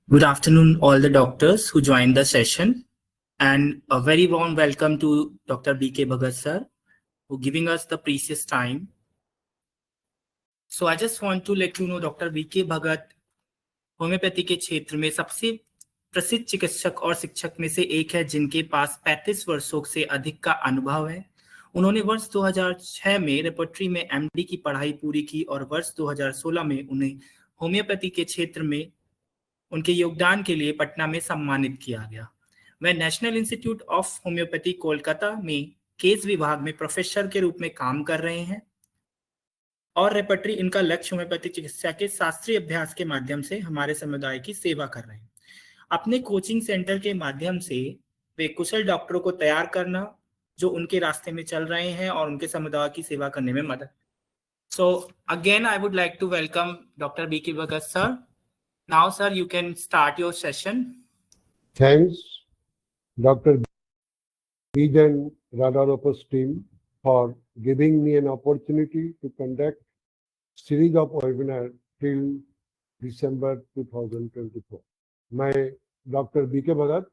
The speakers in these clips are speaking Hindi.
Good afternoon, all the doctors who joined the session, and a very warm welcome to Dr. B.K. Bhagat sir, who giving us the precious time. So I just want to let you know, Dr. B.K. Bhagat homeopathy के क्षेत्र में सबसे प्रसिद्ध चिकित्सक और शिक्षक में से एक है, जिनके पास 35 वर्षों से अधिक का अनुभव है। उन्होंने वर्ष 2006 में रेपर्टरी में एमडी की पढ़ाई पूरी की और वर्ष 2016 में उन्हें होम्योपैथी के क्षेत्र में उनके योगदान के लिए पटना में सम्मानित किया गया। वह national institute of homoeopathy Kolkata में केस विभाग में प्रोफेसर के रूप में काम कर रहे हैं और रेपर्टरी इनका लक्ष्य होम्योपैथी चिकित्सा के शास्त्रीय अभ्यास के माध्यम से हमारे समुदाय की सेवा कर रहे हैं। अपने कोचिंग सेंटर के माध्यम से वे कुशल डॉक्टरों को तैयार करना जो उनके रास्ते में चल रहे हैं और उनके समुदाय की सेवा करने में मदद। So again, I would like to welcome Dr. B.K. Bhagat sir. Now, sir, you can start your session. Thanks, Dr. Bijan Radharopoulos team for giving me an opportunity to conduct series of webinar till December 2024. मैं doctor BK Bhagat,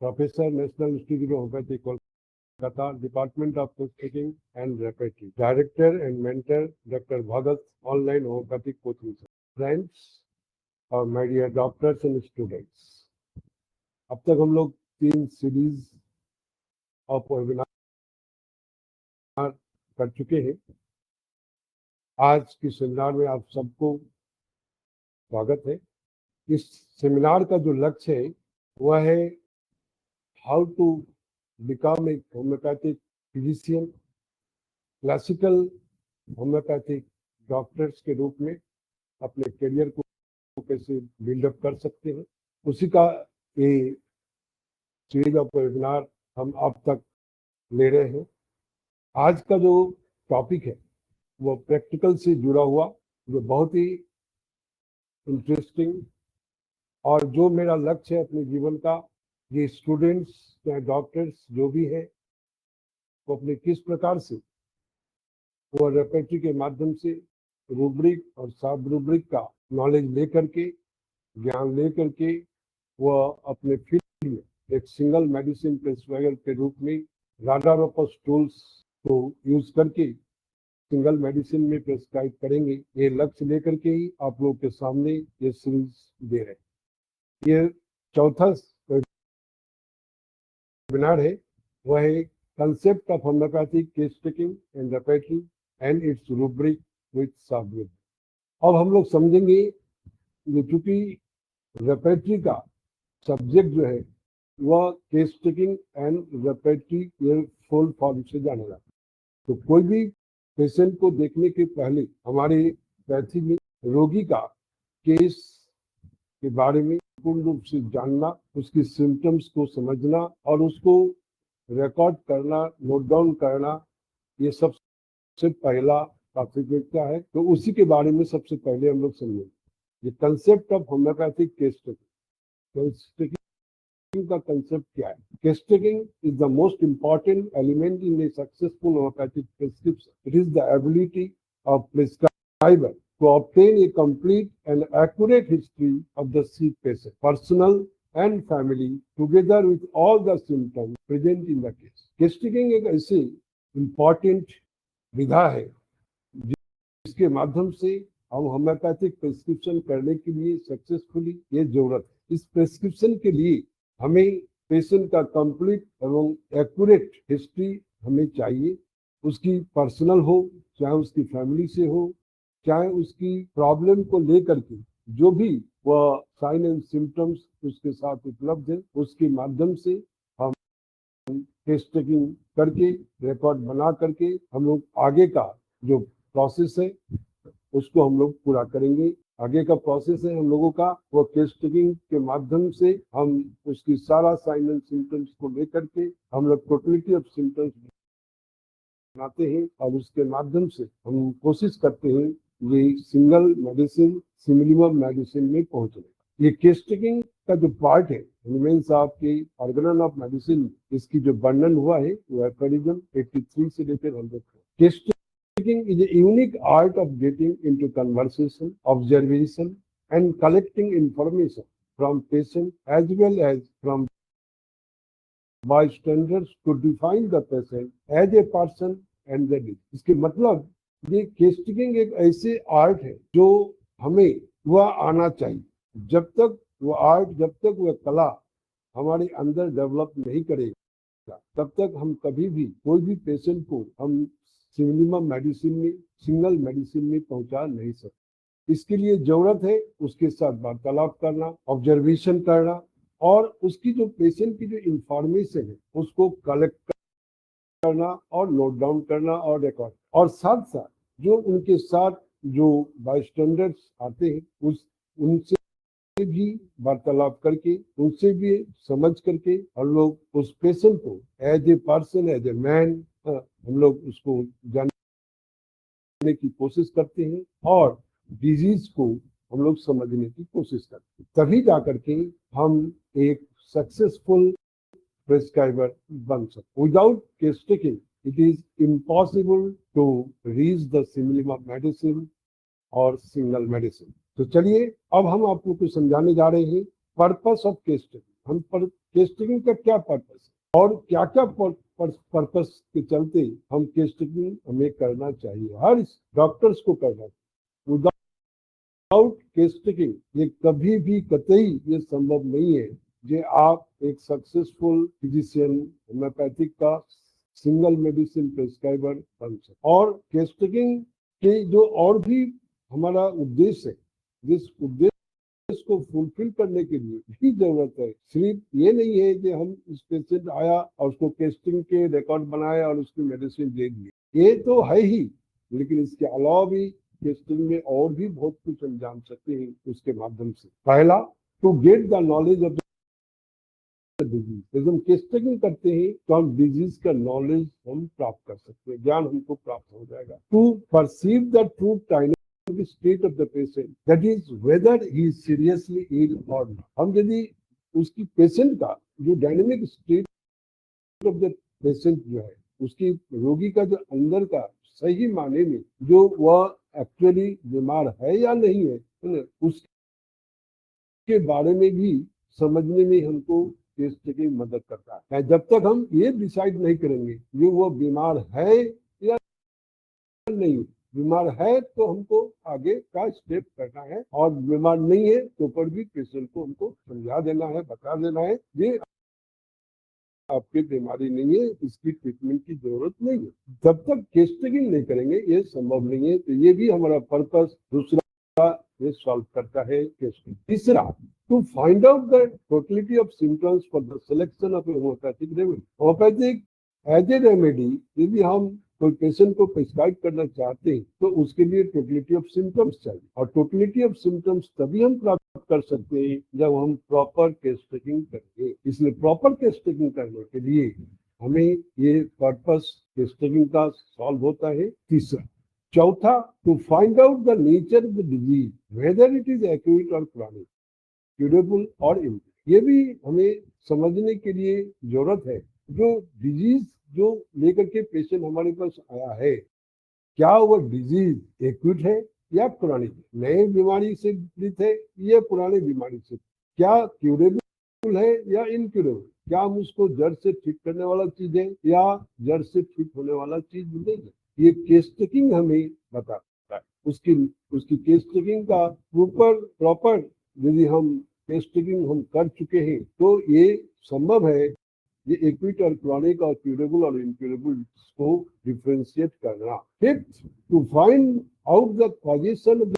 professor national institute of homoeopathy Kolkata, department of testing and repertory, director and mentor doctor Bhagat online homoeopathic coaching. Friends और my dear doctors and students, अब तक हम लोग 3 सीरीज ऑफ वेबिनार कर चुके हैं। आज की सेमिनार में आप सबको स्वागत है। इस सेमिनार का जो लक्ष्य है वह है how to become a homeopathic physician, classical homeopathic doctors के रूप में अपने करियर को कैसे बिल्डअप कर सकते हैं, उसी का ये सीरीज ऑफ वेबिनार हम अब तक ले रहे हैं। आज का जो टॉपिक है वो प्रैक्टिकल से जुड़ा हुआ, जो बहुत ही इंटरेस्टिंग और जो मेरा लक्ष्य है अपने जीवन का, ये स्टूडेंट्स या डॉक्टर्स जो भी है वो अपने किस प्रकार से वो रेपर्टरी के माध्यम से रूब्रिक और सब रूब्रिक का नॉलेज लेकर के, ज्ञान लेकर के वह अपने फील्ड में एक सिंगल मेडिसिन प्रिस्क्राइबर के रूप में राडारोपस टूल्स को यूज करके सिंगल मेडिसिन में प्रिस्क्राइब करेंगे। ये लक्ष्य लेकर के ही आप लोगों के सामने ये सीरीज दे रहे हैं। ये चौथा वेबिनार है, वह है concept of homeopathic case taking and repertory and it's rubric with sub rubric. अब हम लोग समझेंगे चूंकि रेपर्टरी का सब्जेक्ट जो है वह केस टेकिंग एंड रेपर्टरी के फुल फॉर्म से जाना जाता है। तो कोई भी पेशेंट को देखने के पहले हमारे पैथी में रोगी का केस के बारे में पूर्ण रूप से जानना, उसकी सिम्टम्स को समझना और उसको रिकॉर्ड करना, नोट डाउन करना, ये सबसे पहला प्राथमिकता है। तो उसी के बारे में सबसे पहले हम लोग समझेंगे ये concept of homeopathic case taking का कंसेप्ट क्या है। Case taking is the most important element in A successful homeopathic prescription. It is the ability of prescriber to obtain a complete and accurate history of the sick patient, personal and family, together with all the symptoms present in the case. Case taking एक ऐसी important विधा है जिसके माध्यम से हम होम्योपैथिक प्रिस्क्रिप्शन करने के लिए सक्सेसफुली ये जरूरत है। इस प्रिस्क्रिप्शन के लिए हमें पेशेंट का कंप्लीट एवं एक्यूरेट हिस्ट्री हमें चाहिए, उसकी पर्सनल हो चाहे उसकी फैमिली से हो, चाहे उसकी प्रॉब्लम को लेकर के जो भी वह साइन एंड सिम्टम्स उसके साथ उपलब्ध है, उसके माध्यम से हम केस टेकिंग करके रिकॉर्ड बना करके हम लोग आगे का जो प्रोसेस है उसको हम लोग पूरा करेंगे। आगे का प्रोसेस है हम लोगों का वो केस टेकिंग के माध्यम से हम उसकी सारा साइन एंड सिम्टम्स को लेकर के हम लोग टोटलिटी ऑफ सिम्टम्स बनाते हैं और उसके माध्यम से हम कोशिश करते हैं ये सिंगल मेडिसिन सिमिलिमम मेडिसिन में पहुंचने। ये केस टेकिंग का जो पार्ट है एलिमेंट्स ऑफ के ऑर्गेनल ऑफ मेडिसिन, इसकी जो वर्णन हुआ है वो एफोरिज्म 83 से लेकर 100। Case taking is a unique art of getting into conversation, observation and collecting information from patient as well as from bystanders to define the patient as a person and the disease. इसके मतलब ये केस टेकिंग एक ऐसे आर्ट है जो हमें वह आना चाहिए। जब तक वो आर्ट, जब तक वह कला हमारे अंदर डेवलप नहीं करेगा, तब तक हम कभी भी कोई भी पेशेंट को हम सिंगल मेडिसिन में पहुंचा नहीं सकते। इसके लिए जरूरत है उसके साथ वार्तालाप करना, ऑब्जर्वेशन करना और उसकी जो पेशेंट की जो इंफॉर्मेशन है उसको कलेक्ट करना और नोट डाउन करना और रिकॉर्ड, और साथ साथ जो उनके साथ जो बायस्टैंडर्स आते हैं उनसे भी वार्तालाप करके, उनसे भी समझ करके हम लोग उस पेशेंट को as a person, as a man हम लोग उसको जानने की कोशिश करते हैं और डिजीज को हम लोग समझने की कोशिश करते हैं। तभी जाकर के हम एक सक्सेसफुल प्रिस्क्राइबर बन सकते। Without case taking it is impossible to reach the simillimum medicine और सिंगल मेडिसिन। तो चलिए अब हम आप लोग को समझाने जा रहे हैं पर्पस ऑफ केस टेकिंग। हम केस टेकिंग का क्या पर्पस है और क्या क्या पर्पस के चलते हम केस टेकिंग हमें करना चाहिए, हर डॉक्टर्स को करना चाहिए। विदाउट केस टेकिंग ये कभी भी कतई ये संभव नहीं है कि आप एक सक्सेसफुल फिजिशियन होम्योपैथिक का सिंगल मेडिसिन प्रिस्क्राइबर बन सकते। और केस टेकिंग के जो और भी हमारा उद्देश्य है, जिस उद्देश्य को फुलफिल करने के लिए भी जरूरत है, सिर्फ ये नहीं है कि हम इस पेशेंट आया और उसको केस टेकिंग के रिकॉर्ड बनाया और उसकी मेडिसिन दे दिए, ये तो है ही, लेकिन इसके अलावा भी केस टेकिंग में और भी बहुत कुछ हम जान सकते हैं उसके माध्यम से। पहला, to get the knowledge of disease. जब हम केस टेकिंग करते हैं तो हम डिजीज का नॉलेज हम प्राप्त कर सकते हैं, ज्ञान हमको प्राप्त हो जाएगा। To perceive the true dynamic state of the patient, that is whether he is seriously ill और नॉट। हम यदि उसकी पेशेंट का जो dynamic state of the patient जो है, उसकी रोगी का जो अंदर का सही माने में जो वह एक्चुअली बीमार है या नहीं है, उसके बारे में भी समझने में हमको केस टेकिंग मदद करता है। जब तक हम ये डिसाइड नहीं करेंगे कि वो बीमार है या नहीं, बीमार है तो हमको आगे का स्टेप करना है, और बीमार नहीं है तो पर भी पेशेंट को हमको समझा देना है, बता देना है ये आपकी बीमारी नहीं है, इसकी ट्रीटमेंट की जरूरत नहीं है। जब तक केस टेकिंग नहीं करेंगे ये संभव नहीं है। तो ये भी हमारा पर्पस दूसरा ये सॉल्व करता है केस। तीसरा, to find out the totality of symptoms for the selection of a homeopathic remedy. Homeopathic as a remedy यदि हम कोई पेशेंट को प्रिस्क्राइब करना चाहते हैं तो उसके लिए टोटलिटी ऑफ सिम्टम्स चाहिए, और टोटलिटी ऑफ सिम्टम्स तभी हम प्राप्त कर सकते हैं जब हम प्रॉपर केस टेकिंग करेंगे। इसलिए प्रॉपर केस टेकिंग करने के लिए हमें ये पर्पस केस टेकिंग का सॉल्व होता है। तीसरा, चौथा, to find out the nature of the disease whether it is acute और क्रॉनिक, क्यूरेबल और इम्प्रूव। ये भी हमें समझने के लिए जरूरत है जो डिजीज जो लेकर के पेशेंट हमारे पास आया है, क्या वो डिजीज एक्यूट है या क्रॉनिक, नए बीमारी से पीड़ित है या पुराने बीमारी से, क्या क्यूरेबल है या इनक्यूरेबल, क्या हम उसको जड़ से ठीक करने वाला चीज है या जड़ से ठीक होने वाला चीज नहीं है। ये केस टेकिंग हमें बताता है। उसकी केस टेकिंग का प्रॉपर यदि हम केस टेकिंग हम कर चुके हैं तो ये संभव है ये एक्यूट और क्रॉनिक और क्यूरेबल और इनक्यूरेबल को डिफरेंशिएट करना। Fifth, to find out the causation of the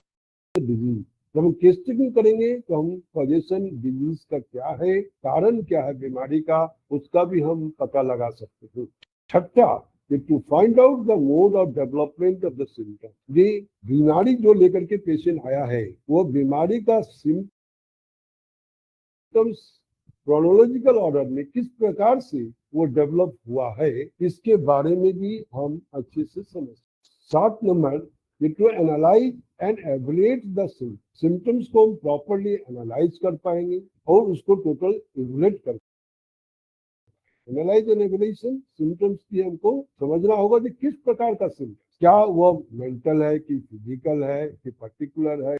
disease. जब हम केस टेकिंग करेंगे तो हम कॉजेशन डिजीज का क्या है, कारण क्या है बीमारी का, उसका भी हम पता लगा सकते हैं। छठा, to find out the mode of development of the symptom. ये बीमारी जो लेकर के पेशेंट आया है वो बीमारी का सिम्टम्स क्रोनोलॉजिकल ऑर्डर में किस प्रकार से वो डेवलप हुआ है, इसके बारे में भी हम अच्छे से समझ। 7 नंबर, to analyse and evaluate the symptoms को हम प्रॉपरली एनालाइज कर पाएंगे और उसको टोटल एवलुएट कर। एनालाइज एंड एवल्यूशन सिम्टम्स की हमको समझना होगा कि किस प्रकार का सिम्टम्स, क्या वो मेंटल है कि फिजिकल है कि पर्टिकुलर है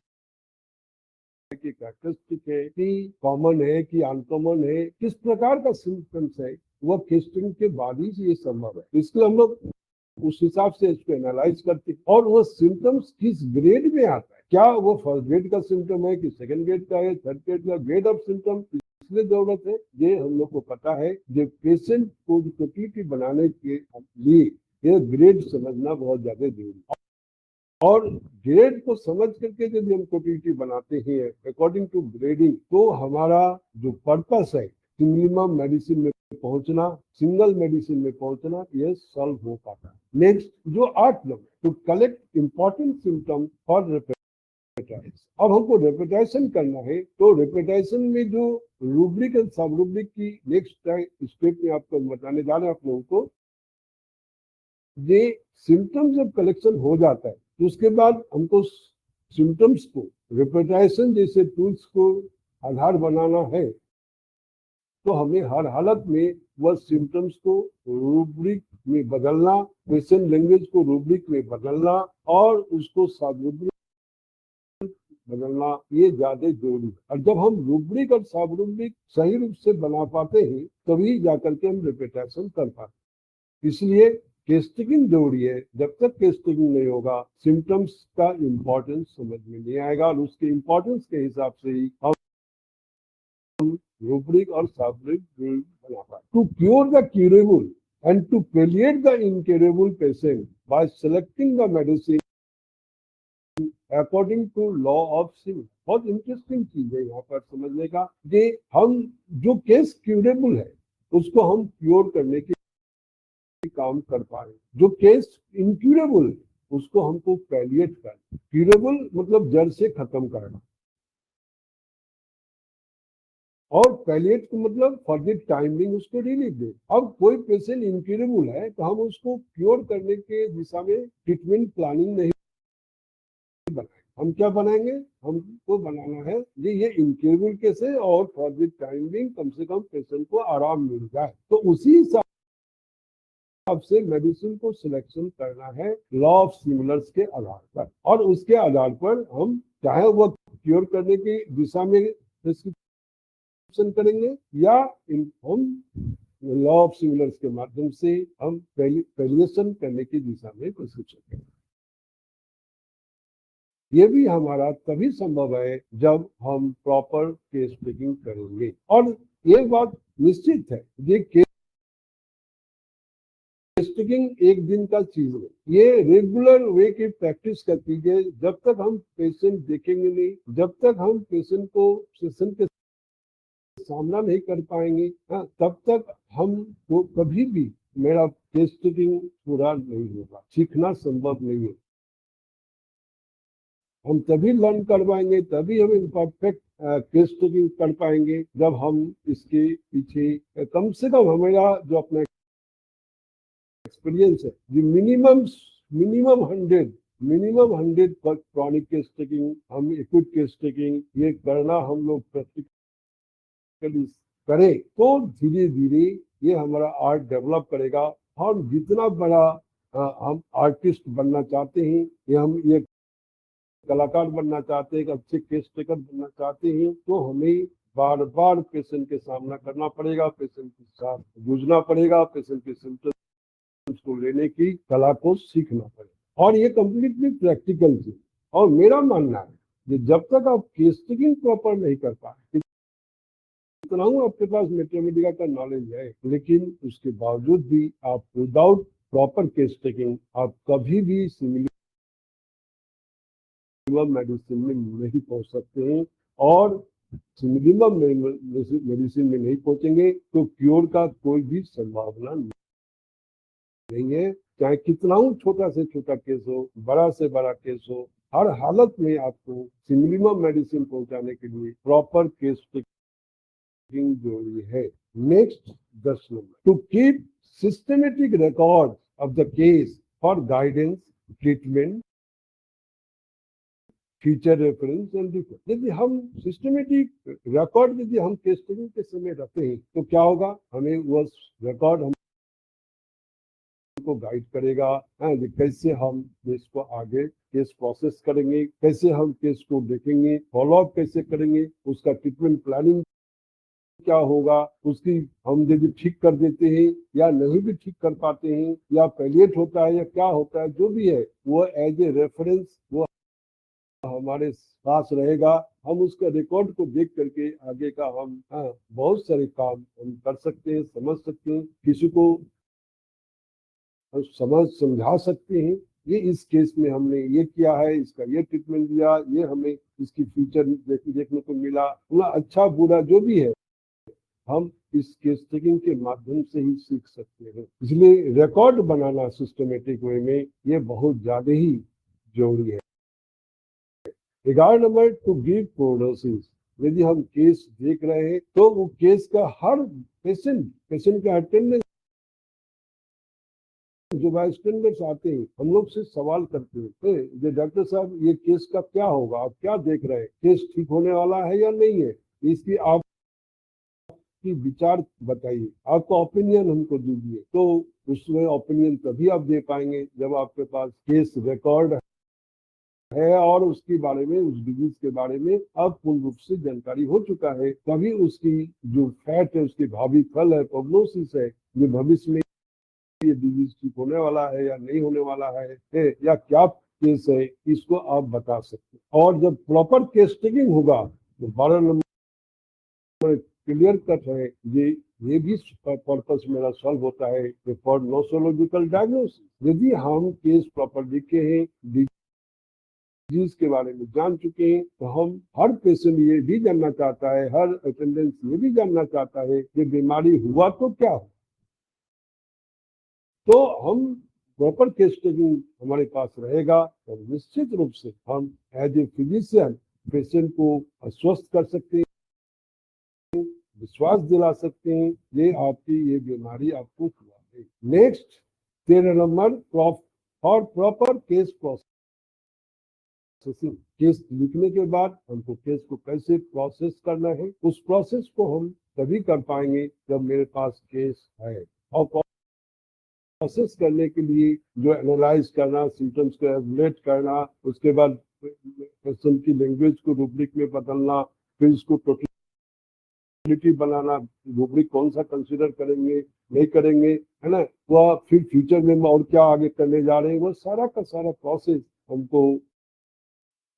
कि कैरेक्टरिस्टिक है कि कॉमन है कि अनकॉमन है, किस प्रकार का सिम्टम्स है, वो टेस्टिंग के बाद ही ये संभव है। इसलिए हम लोग उस हिसाब से इसको एनालाइज करते हैं और वो सिम्टम्स किस ग्रेड में आता है, क्या वो फर्स्ट ग्रेड का सिम्टम है कि सेकंड ग्रेड का है, थर्ड ग्रेड का, ग्रेड ऑफ सिम्टम इसलिए जरूरत है, ये हम लोग को पता है। जो पेशेंट को टोटलिटी बनाने के लिए ये ग्रेड समझना बहुत ज्यादा जरूरी है और ग्रेड को समझ करके यदि हम टोटलिटी बनाते हैं अकॉर्डिंग टू ग्रेडिंग, तो हमारा जो पर्पस है मिनिमम मेडिसिन में पहुंचना, सिंगल मेडिसिन में पहुंचना, ये सॉल्व हो पाता है। नेक्स्ट जो 8 number, to collect important symptom for repertorisation. अब हमको रेपेटाइजेशन करना है, तो रेपेटाइजेशन में जो रूब्रिक एंड सब रूब्रिक की नेक्स्ट स्टेप में आपको बताने जा रहे हैं आप लोगों को, ये सिम्टम्स जब कलेक्शन हो जाता है तो उसके बाद हमको सिम्टम्स को रेपेटाइजेशन जैसे टूल्स को आधार बनाना है, तो हमें हर हालत में वह सिम्टम्स को रूब्रिक में बदलना, पेशेंट लैंग्वेज को रूब्रिक में बदलना और उसको सब रूब्रिक बदलना, ये ज्यादा जरूरी है। और जब हम रूब्रिक और सब रूब्रिक सही रूप से बना पाते हैं तभी जाकर के हम रेपेटाइजेशन कर पाते हैं। इसलिए केस टेकिंग जरूरी है। जब तक केस टेकिंग नहीं होगा सिम्टम्स का इम्पोर्टेंस समझ में नहीं आएगा और उसके इम्पोर्टेंस के हिसाब से ही हम रूब्रिक और सब रूब्रिक बना पाए। To cure the curable and to palliate the incurable patient by selecting the medicine according to law of civil. बहुत इंटरेस्टिंग चीज है यहाँ पर समझने का, कि हम जो केस क्यूरेबल है उसको हम क्योर करने की काम कर पाए, जो केस इनक्यूरेबल है उसको हमको पैलिएट करना। क्यूरेबल मतलब जड़ से खत्म करना और पैलिएट का मतलब फॉर द टाइमिंग उसको रिलीफ दे। अब कोई पेशेंट इनक्यूरेबल है तो हम उसको क्योर करने के दिशा में ट्रीटमेंट प्लानिंग नहीं बनाए, हम क्या बनाएंगे, हमको बनाना है ये इनक्यूरेबल केस है और फॉर द टाइमिंग कम से कम पेशेंट को आराम मिल जाए, तो उसी हिसाब से मेडिसिन को सिलेक्शन करना है लॉ ऑफ सिमिलर्स के आधार पर, और उसके आधार पर हम चाहे वो क्योर करने की दिशा में प्रिस्क्रिप्शन करेंगे या हम लॉ ऑफ सिमिलर्स के माध्यम से हम पैलिएशन करने की दिशा में प्रिस्क्रिप्शन करेंगे। ये भी हमारा तभी संभव है जब हम प्रॉपर केस टेकिंग करेंगे। और ये बात निश्चित है, ये केस टेकिंग एक दिन का चीज है, ये रेगुलर वे की प्रैक्टिस कर कीजिए। जब तक हम पेशेंट देखेंगे नहीं, जब तक हम पेशेंट को सेशन के सामना नहीं कर पाएंगे, तब तक हम को कभी भी मेरा केस टेकिंग पूरा नहीं होगा, सीखना संभव नहीं है। हम तभी लर्न कर पाएंगे, तभी हम परफेक्ट केस टेकिंग कर पाएंगे जब हम इसके पीछे कम से कम हमारा जो अपना एक्सपीरियंस है, जो मिनिमम 100 पर क्रॉनिक केस टेकिंग, हम एक्यूट केस टेकिंग ये करना हम लोग प्रैक्टिकली करें तो धीरे धीरे ये हमारा आर्ट डेवलप करेगा। हम जितना बड़ा हम आर्टिस्ट बनना चाहते हैं, ये कलाकार बनना चाहते हैं, अच्छे केस टेकर बनना चाहते हैं, तो हमें बार बार पेशेंट के सामना करना पड़ेगा, पेशेंट के साथ जूझना पड़ेगा, पेशेंट के सिम्टम्स को लेने की कला को सीखना पड़ेगा। और ये कम्प्लीटली प्रैक्टिकल चीज। और मेरा मानना है कि जब तक आप केस टेकिंग प्रॉपर नहीं कर पाए, इतना हूँ आपके पास मैथमेटिक्स का नॉलेज है, लेकिन उसके बावजूद भी आप विदाउट प्रॉपर केस टेकिंग आप कभी भी मेडिसिन में नहीं पहुंच सकते हैं। और मिनिमम मेडिसिन में नहीं पहुंचेंगे तो क्योर का कोई भी संभावना नहीं है। चाहे कितना छोटा से छोटा केस हो, बड़ा से बड़ा केस हो, हर हालत में आपको मिनिमम मेडिसिन पहुंचाने के लिए प्रॉपर केस टेकिंग जरूरी है। Next 10 number, to keep systematic record of the case for guidance, treatment, future reference and report. यदि हम सिस्टमेटिक रिकॉर्ड यदि हम केस टेकिंग के समय रखते हैं तो क्या होगा, हमें वो रिकॉर्ड हम को गाइड करेगा। हाँ, कि कैसे हम केस को आगे केस प्रोसेस करेंगे, कैसे हम केस को देखेंगे, फॉलोअप कैसे करेंगे, उसका ट्रीटमेंट प्लानिंग क्या होगा, उसकी हम यदि ठीक कर देते हैं या नहीं भी ठीक कर पाते हैं, या पैलिएट होता है या क्या होता है, जो भी है वो एज ए रेफरेंस वो हमारे पास रहेगा। हम उसका रिकॉर्ड को देख करके आगे का हम बहुत सारे काम हम कर सकते हैं, समझ सकते हैं, किसी को हम समझा सकते हैं। ये इस केस में हमने ये किया है, इसका ये ट्रीटमेंट दिया, ये हमें इसकी फ्यूचर देखने को मिला, अच्छा बुरा जो भी है हम इस केस टेकिंग के माध्यम से ही सीख सकते हैं। इसलिए रिकॉर्ड बनाना सिस्टमेटिक वे में ये बहुत ज्यादा ही जरूरी है। Regard number two give prognosis, यदि हम केस देख रहे हैं तो वो केस का हर पेशेंट का अटेंडेंस जो बाइस्टैंडर्स आते हैं हम लोग से सवाल करते हैं, ये डॉक्टर साहब ये केस का क्या होगा, आप क्या देख रहे हैं, केस ठीक होने वाला है या नहीं है, इसकी आप की विचार बताइए, आपका ओपिनियन हमको दीजिए। तो उसमें ओपिनियन तभी आप दे पाएंगे जब आपके पास केस रिकॉर्ड है और उसके बारे में, उस डिजीज के बारे में अब पूर्ण रूप से जानकारी हो चुका है। तभी उसकी जो फैट है, उसकी भावी फल है, प्रोग्नोसिस है, ये भविष्य में ये डिजीज ठीक होने वाला है या नहीं होने वाला है या क्या केस है, इसको आप बता सकते हैं। और जब प्रॉपर केस टेकिंग होगा तो 12 नंबर क्लियर कट है, ये भी पर्पस मेरा सॉल्व होता है फॉर नोसोलॉजिकल डायग्नोसिस। यदि हम केस प्रॉपर लिखे हैं, डिजीज के बारे में जान चुके हैं, तो हम हर पेशेंट ये भी जानना चाहता है, हर अटेंडेंस ये भी जानना चाहता है कि बीमारी हुआ तो क्या हो। तो हम प्रॉपर केस टेकिंग हमारे पास रहेगा तो निश्चित रूप से हम एज ए फिजिशियन पेशेंट को आश्वस्त कर सकते हैं, विश्वास दिला सकते हैं ये आपकी ये बीमारी आपको हुआ है। Next 13 number for proper case processing, case लिखने के बाद हमको केस को कैसे प्रोसेस करना है, उस प्रोसेस को हम तभी कर पाएंगे जब मेरे पास केस है। और प्रोसेस करने के लिए जो एनालाइज करना, सिम्टम्स को एवलेट करना, उसके बाद पेशेंट की लैंग्वेज को रूब्रिक में बदलना, फिर इसको टोटलिटी बनाना, रूब्रिक कौन सा कंसीडर करेंगे नहीं करेंगे, है ना, वह फिर फ्यूचर में और क्या आगे करने जा रहे हैं, वो सारा का सारा प्रोसेस हमको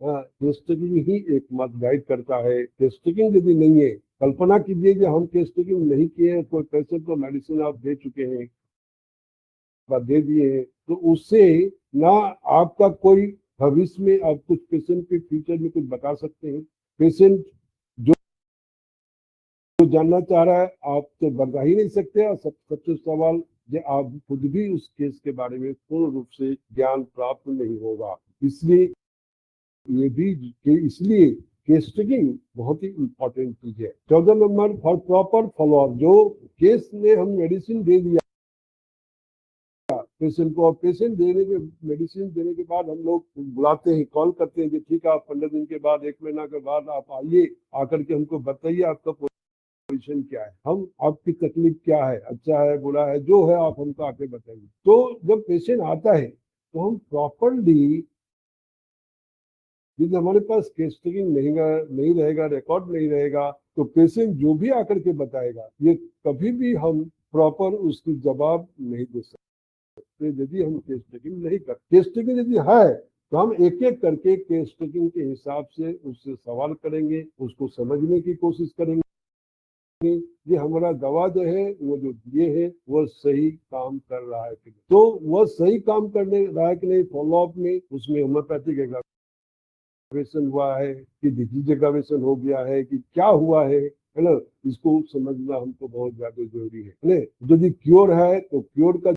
टेस्टिंग ही एक मत गाइड करता है। टेस्टिंग यदि नहीं है, कल्पना कीजिए कि हम टेस्टिंग नहीं किए हैं, कोई पेशेंट को मेडिसिन आप दे चुके हैं, दे दिए हैं, तो उससे ना आपका कोई भविष्य में आप कुछ पेशेंट के फ्यूचर में कुछ बता सकते हैं। पेशेंट जो जानना चाह रहा है आप तो बता ही नहीं सकते। और सबसे सवाल ये आप खुद भी उस केस के बारे में पूर्ण रूप से ज्ञान प्राप्त नहीं होगा। इसलिए ये भी इसलिए केस टेकिंग बहुत ही इंपॉर्टेंट चीज है। 14 नंबर फॉर प्रॉपर फॉलोअप, जो केस में हम मेडिसिन दे दिया पेशेंट को, और पेशेंट मेडिसिन देने के बाद हम लोग बुलाते हैं, कॉल करते हैं कि ठीक है आप 15 दिन के बाद, 1 महीना के बाद आप आइए, आकर के हमको बताइए आपका पोजीशन क्या है, हम आपकी तकलीफ क्या है, अच्छा है बुरा है, जो है आप हमको आके बताइए। तो जब पेशेंट आता है तो हम प्रॉपरली, यदि हमारे पास केस टेकिंग नहीं रहेगा, रिकॉर्ड नहीं रहेगा, तो पेशेंट जो भी आकर के बताएगा ये कभी भी हम प्रॉपर उसकी जवाब नहीं दे सकते। यदि हम केस टेकिंग नहीं कर, केस टेकिंग यदि है तो हम एक एक करके केस टेकिंग के हिसाब से उससे सवाल करेंगे, उसको समझने की कोशिश करेंगे ये हमारा दवा जो है वो जो दिए है वो सही काम कर रहा है कि नहीं। तो वो सही काम करने रहा है कि नहीं, फॉलोअप में उसमें होम्योपैथिक एग्जामिनेशन हुआ है कि डिजीज एग्जामिनेशन हो गया है कि क्या हुआ है ना, इसको समझना हमको बहुत ज्यादा जरूरी है ना। यदि क्योर है तो क्योर का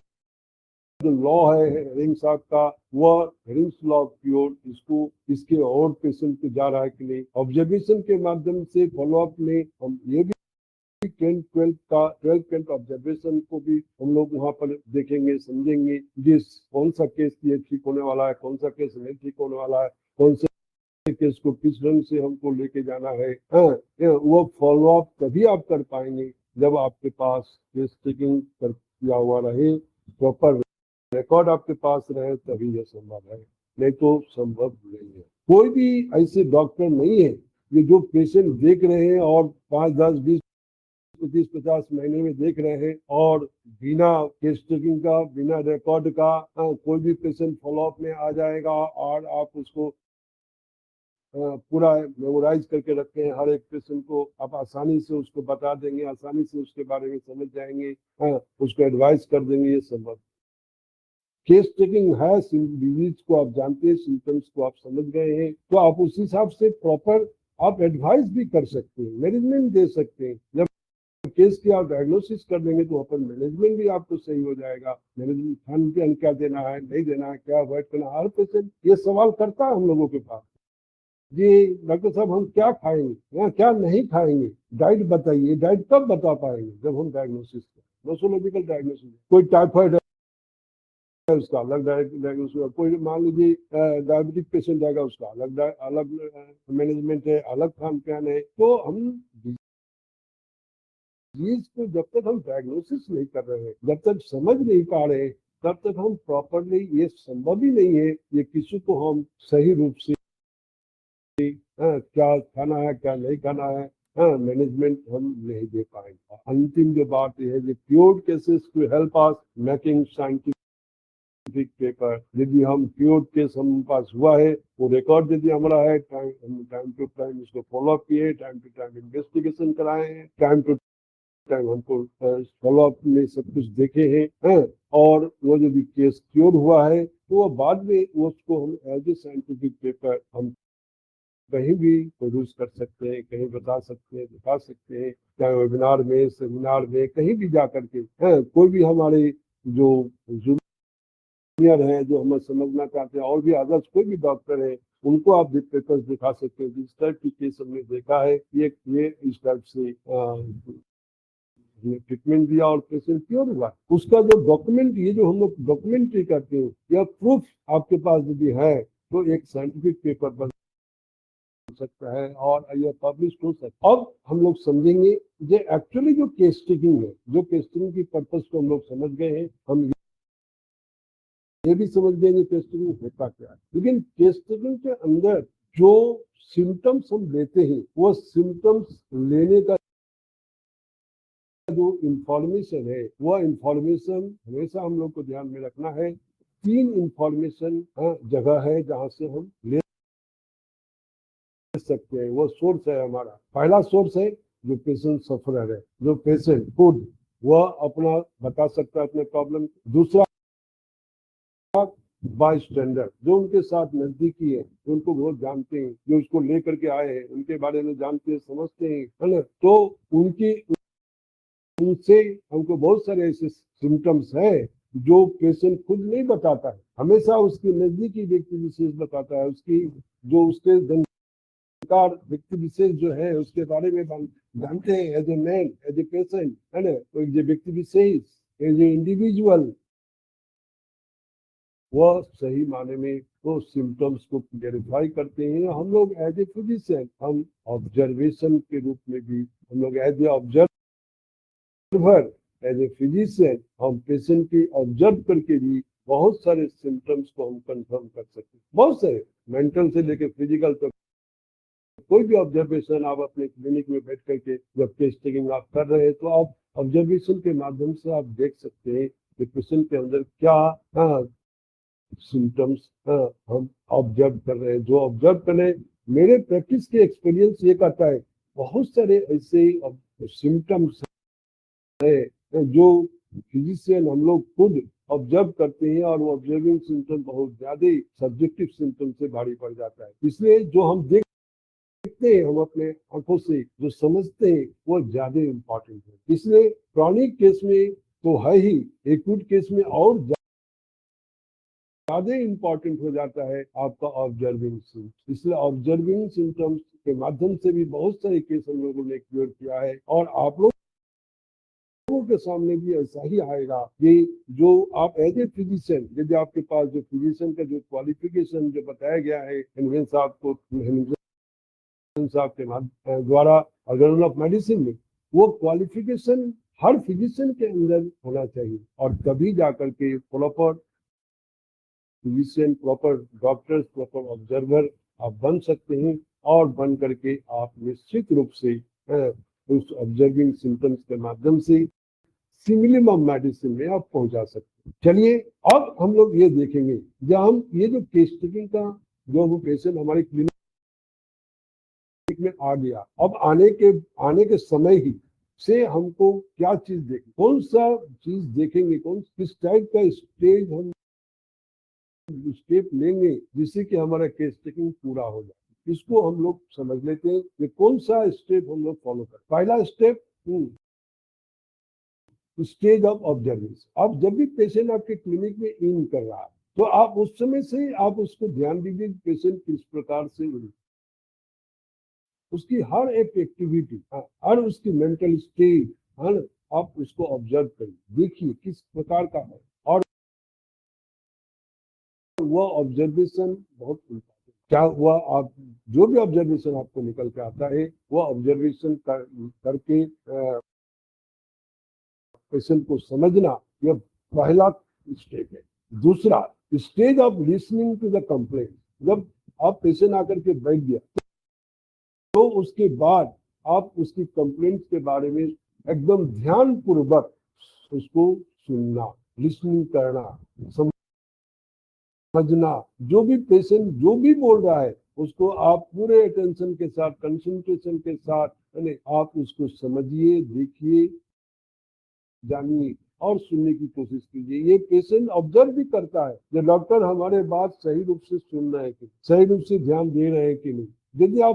जो लॉ है हेरिंग साहब का, वह हेरिंग्स लॉ ऑफ क्योर, इसको इसके और पेशेंट को जा रहा है कि नहीं। ऑब्जर्वेशन के माध्यम से फॉलोअप में हम ये भी 12th ऑब्जर्वेशन को भी हम लोग वहां पर देखेंगे, समझेंगे जिस कौन सा केस ये ठीक होने वाला है, कौन सा केस नहीं ठीक होने वाला है, कौन से केस को किस ढंग से हमको लेके जाना है। वो फॉलोअप तभी आप कर पाएंगे जब आपके पास केस टेकिंग किया हुआ रहे, प्रॉपर रिकॉर्ड आपके पास रहे तभी यह संभव है, नहीं तो संभव नहीं है। कोई भी ऐसे डॉक्टर नहीं है ये जो पेशेंट देख रहे हैं और 5, 10, 20, 30, 50 महीने में देख रहे हैं और बिना केस टेकिंग का, बिना रिकॉर्ड का कोई भी पेशेंट फॉलोअप में आ जाएगा और आप उसको पूरा मेमोराइज करके रखे हैं। हर एक पेशेंट को आप आसानी से उसको बता देंगे, आसानी से उसके बारे में समझ जाएंगे, उसको एडवाइस कर देंगे। ये संभव केस टेकिंग है, डिजीज को आप जानते हैं, सिम्टम्स को आप समझ गए हैं, तो आप उस हिसाब से प्रॉपर आप एडवाइस भी कर सकते हैं, मैनेजमेंट दे सकते हैं। जब केस की आप डायग्नोसिस कर देंगे तो अपन मैनेजमेंट भी आपको सही हो जाएगा। मैनेजमेंट खान पान क्या देना है, नहीं देना है, क्या अवॉइड करना, हर पेशेंट ये सवाल करता है हम लोगों के पास, जी डॉक्टर साहब हम क्या खाएंगे, क्या नहीं खाएंगे, डाइट बताइए। डाइट कब बता पाएंगे? जब हम डायग्नोसिस करें, नोसोलॉजिकल डायग्नोसिस। कोई टाइफाइड है उसका अलग डायग्नोसिस, कोई मान लीजिए डायबिटिक पेशेंट आएगा उसका अलग अलग मैनेजमेंट है, अलग खान पान है। तो हम डिजीज को जब तक हम डायग्नोसिस नहीं कर रहे हैं, जब तक समझ नहीं पा रहे, तब तक हम प्रॉपरली, ये संभव ही नहीं है ये किसी को हम सही रूप से क्या खाना है क्या नहीं खाना है मैनेजमेंट हम नहीं दे पाएंगे। अंतिम जो बात यह है कि pure cases to help us making scientific paper. यदि हम प्योर केस हम पास हुआ है, वो रिकॉर्ड यदि हमारा है, टाइम टू टाइम इसको फॉलो अप किए, टाइम टू टाइम इन्वेस्टिगेशन कराए हैं, टाइम टू टाइम हमको फॉलो अप में सब कुछ देखे हैं, और वो यदि केस क्योर हुआ है तो वो बाद में उसको हम एज ए साइंटिफिक पेपर हम कहीं भी प्रोड्यूस कर सकते हैं, कहीं बता सकते हैं, दिखा सकते हैं, चाहे वेबिनार में, सेमिनार में, कहीं भी जा करके। कोई भी हमारे जो जूनियर हैं जो हमें समझना चाहते हैं, और भी अदर्स कोई भी डॉक्टर है, उनको आप पेपर्स दिखा सकते हैं। इस टाइप की केस हमने देखा है, ये इस टाइप से ट्रीटमेंट दिया और पेशेंट क्योर हुआ। उसका जो डॉक्यूमेंट, ये जो हम लोग डॉक्यूमेंट्री करते हैं, या प्रूफ आपके पास यदि है तो एक साइंटिफिक पेपर बन सकता है और यह पब्लिश हो सकता है। अब हम लोग समझेंगे ये एक्चुअली जो केस टेकिंग है, जो केस टेकिंग की पर्पस को हम लोग समझ गए हैं, हम ये भी समझ गए केस टेकिंग होता क्या है। लेकिन केस टेकिंग के अंदर जो सिम्टम्स हम लेते हैं, वो सिम्टम्स लेने का जो इंफॉर्मेशन है, वह इंफॉर्मेशन हमेशा हम लोग को ध्यान में रखना है। 3 इंफॉर्मेशन जगह है जहां से हम ले सकते हैं, वो सोर्स है हमारा। पहला सोर्स है जो पेशेंट सफरर है, जो पेशेंट खुद वह अपना बता सकता है अपने प्रॉब्लम। दूसरा बाय स्टैंडर्ड, जो उनके साथ नजदीकी है, जो उनको बहुत जानते हैं, जो उसको लेकर के आए हैं, उनके बारे में जानते हैं, समझते हैं, है ना, तो उनसे हमको बहुत सारे ऐसे सिम्टम्स है जो पेशेंट खुद नहीं बताता है, हमेशा उसके नजदीकी व्यक्ति विशेष बताता है। उसकी जो उसके व्यक्ति विशेष जो है उसके बारे में जानते हैं, as a man, as a patient, है ना, तो एक व्यक्ति विशेष, एज ए इंडिविजुअल, वह सही माने में वो सिम्टम्स को वेरीफाई करते हैं। हम लोग एज ए फिजिशियन, हम ऑब्जर्वेशन के रूप में भी, हम लोग as a observer, as a physician, हम पेशेंट की ऑब्जर्व करके भी बहुत सारे सिम्टम्स को हम कंफर्म कर सकते हैं। बहुत सारे, मेंटल से लेकर फिजिकल तक, कोई भी ऑब्जर्वेशन आप अपने क्लिनिक में बैठ करके जब केस टेकिंग आप कर रहे हैं, तो आप ऑब्जर्वेशन के माध्यम से आप देख सकते हैं कि पेशेंट के अंदर क्या सिम्टम्स हम ऑब्जर्व कर रहे हैं। जो ऑब्जर्व कर रहे हैं, मेरे प्रैक्टिस के एक्सपीरियंस ये कहता है, बहुत सारे ऐसे सिम्टम्स है जो फिजिशियन हम लोग खुद ऑब्जर्व करते हैं, और वो ऑब्जर्विंग सिम्टम बहुत ज्यादा सब्जेक्टिव सिम्टम से भारी पड़ जाता है। इसलिए जो हम देखते हैं, हम अपने आंखों से जो समझते हैं, वो ज्यादा इम्पोर्टेंट है। इसलिए क्रॉनिक केस में तो है ही, एक्यूट केस में और ज्यादा इम्पोर्टेंट हो जाता है आपका ऑब्जर्विंग सिम्टम्स। इसलिए ऑब्जर्विंग सिम्टम्स के माध्यम से भी बहुत सारे केस हम लोगों ने क्योर किया है, और आप लोगों के सामने भी ऐसा ही आएगा कि जो आप एज ए फिजिशियन, यदि आपके पास जो फिजिशियन का जो क्वालिफिकेशन जो बताया गया है हेनवेन साहब के द्वारा, जर्नल ऑफ मेडिसिन में, वो क्वालिफिकेशन हर फिजिशियन के अंदर होना चाहिए, और तभी जाकर के proper physician, proper doctors, proper observer आप बन सकते हैं और बन करके आप निश्चित रूप से उस ऑब्जर्विंग सिम्टम्स के माध्यम से सिमिलिमम मेडिसिन में आप पहुंचा सकते हैं। चलिए अब हम लोग ये देखेंगे, जब हम ये जो केस टेकिंग का जो वो पेशेंट हमारे क्लिनिक में आ गया, अब आने के समय ही से हमको क्या चीज देखें, कौन सा चीज देखेंगे, किस टाइप का स्टेज हम स्टेप लेंगे जिससे कि हमारा केस टेकिंग पूरा हो जाए। इसको हम लोग समझ लेते हैं कि कौन सा स्टेप हम लोग फॉलो करें। पहला स्टेप स्टेज ऑफ ऑब्जर्वेशन। अब जब भी पेशेंट आपके क्लिनिक में इन कर रहा है तो आप उस समय से आप उसको ध्यान दीजिए पेशेंट किस प्रकार से उसकी हर एक एक्टिविटी, हर उसकी मेंटल स्टेट, हर आप उसको ऑब्जर्व करिए, देखिए किस प्रकार का है। और वह ऑब्जर्वेशन बहुत इम्पोर्टेंट, क्या हुआ आप जो भी ऑब्जर्वेशन आपको निकल के आता है वह ऑब्जर्वेशन करके पेशेंट को समझना, यह पहला स्टेप है। दूसरा stage of listening to the complaint. जब आप पेशेंट आकर के बैठ गया तो उसके बाद आप उसकी कंप्लेंट के बारे में एकदम ध्यान पूर्वक उसको सुनना, लिसनिंग करना, समझना। जो भी पेशेंट जो भी बोल रहा है उसको आप पूरे अटेंशन के साथ, कंसंट्रेशन के साथ आप उसको समझिए, देखिए, जानिए और सुनने की कोशिश कीजिए। ये पेशेंट ऑब्जर्व भी करता है कि डॉक्टर हमारे बात सही रूप से सुन रहे हैं कि सही रूप से ध्यान दे रहे हैं कि नहीं। यदि आप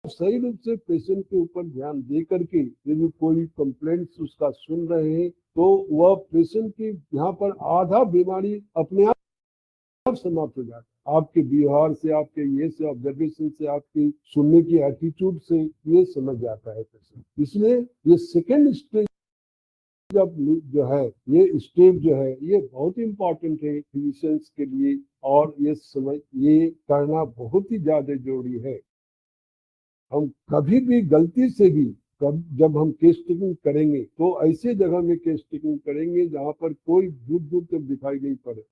सही रूप से पेशेंट के ऊपर ध्यान दे करके यदि कोई कंप्लेंट्स उसका सुन रहे हैं तो वह पेशेंट की यहाँ पर आधा बीमारी अपने आप समाप्त हो जाता है। आपके व्यवहार से, आपके ये से, ऑब्जर्वेशन से, आपकी सुनने की एटीट्यूड से ये समझ जाता है पेशेंट। इसलिए ये सेकेंड स्टेज जब जो है, ये स्टेप जो है ये बहुत इंपॉर्टेंट है फिजिशियंस के लिए और ये करना बहुत ही ज्यादा जरूरी है। हम कभी भी गलती से भी जब हम केस टेकिंग करेंगे तो ऐसे जगह में केस टेकिंग करेंगे जहां पर कोई दूर दूर तक दिखाई नहीं पड़े,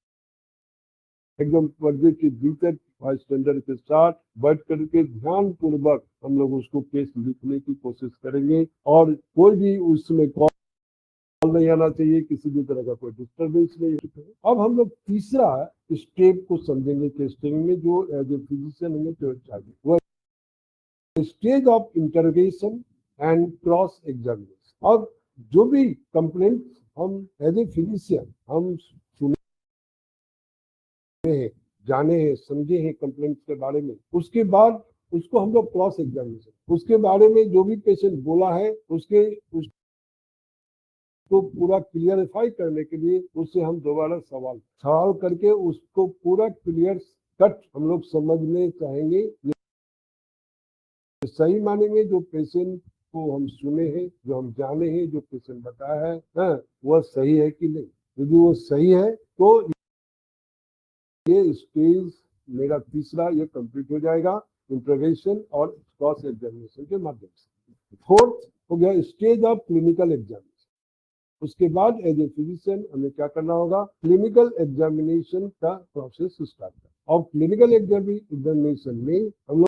एकदम पर्दे के भीतर स्टैंडर्ड के साथ बैठ करके ध्यान पूर्वक हम लोग उसको केस लिखने की कोशिश करेंगे और कोई भी उसमें नहीं आना चाहिए, किसी भी तरह का कोई डिस्टर्बेंस नहीं है। अब हम लोग तीसरा स्टेप को समझेंगे टेस्टिंग में, जो एज ए फिजिशियन हमें चाहिए, वो stage of interrogation and cross examination. अब जो भी कंप्लेंट हम एज ए फिजिशियन हम सुने हैं, जाने हैं, समझे हैं कंप्लेंट के बारे में, उसके बाद उसको हम लोग क्रॉस एग्जामिनेशन, उसके बारे में जो भी पेशेंट बोला है को पूरा क्लियरिफाई करने के लिए उससे हम दोबारा सवाल करके उसको पूरा क्लियर कट हम लोग समझने चाहेंगे। सही माने में जो पेशेंट को हम सुने हैं, जो हम जाने हैं, जो पेशेंट बताया है वह सही है कि नहीं। यदि वो सही है तो ये स्टेज मेरा तीसरा ये कंप्लीट हो जाएगा इंटरोगेशन और क्रॉस एग्जामिनेशन के माध्यम से। फोर्थ हो गया स्टेज ऑफ क्लिनिकल एग्जामिनेशन। उसके बाद एज ए फिजिशियन हमें क्या करना होगा, क्लिनिकल एग्जामिनेशन का प्रोसेस स्टार्ट करना। और क्लिनिकल एग्जामिनेशन में हम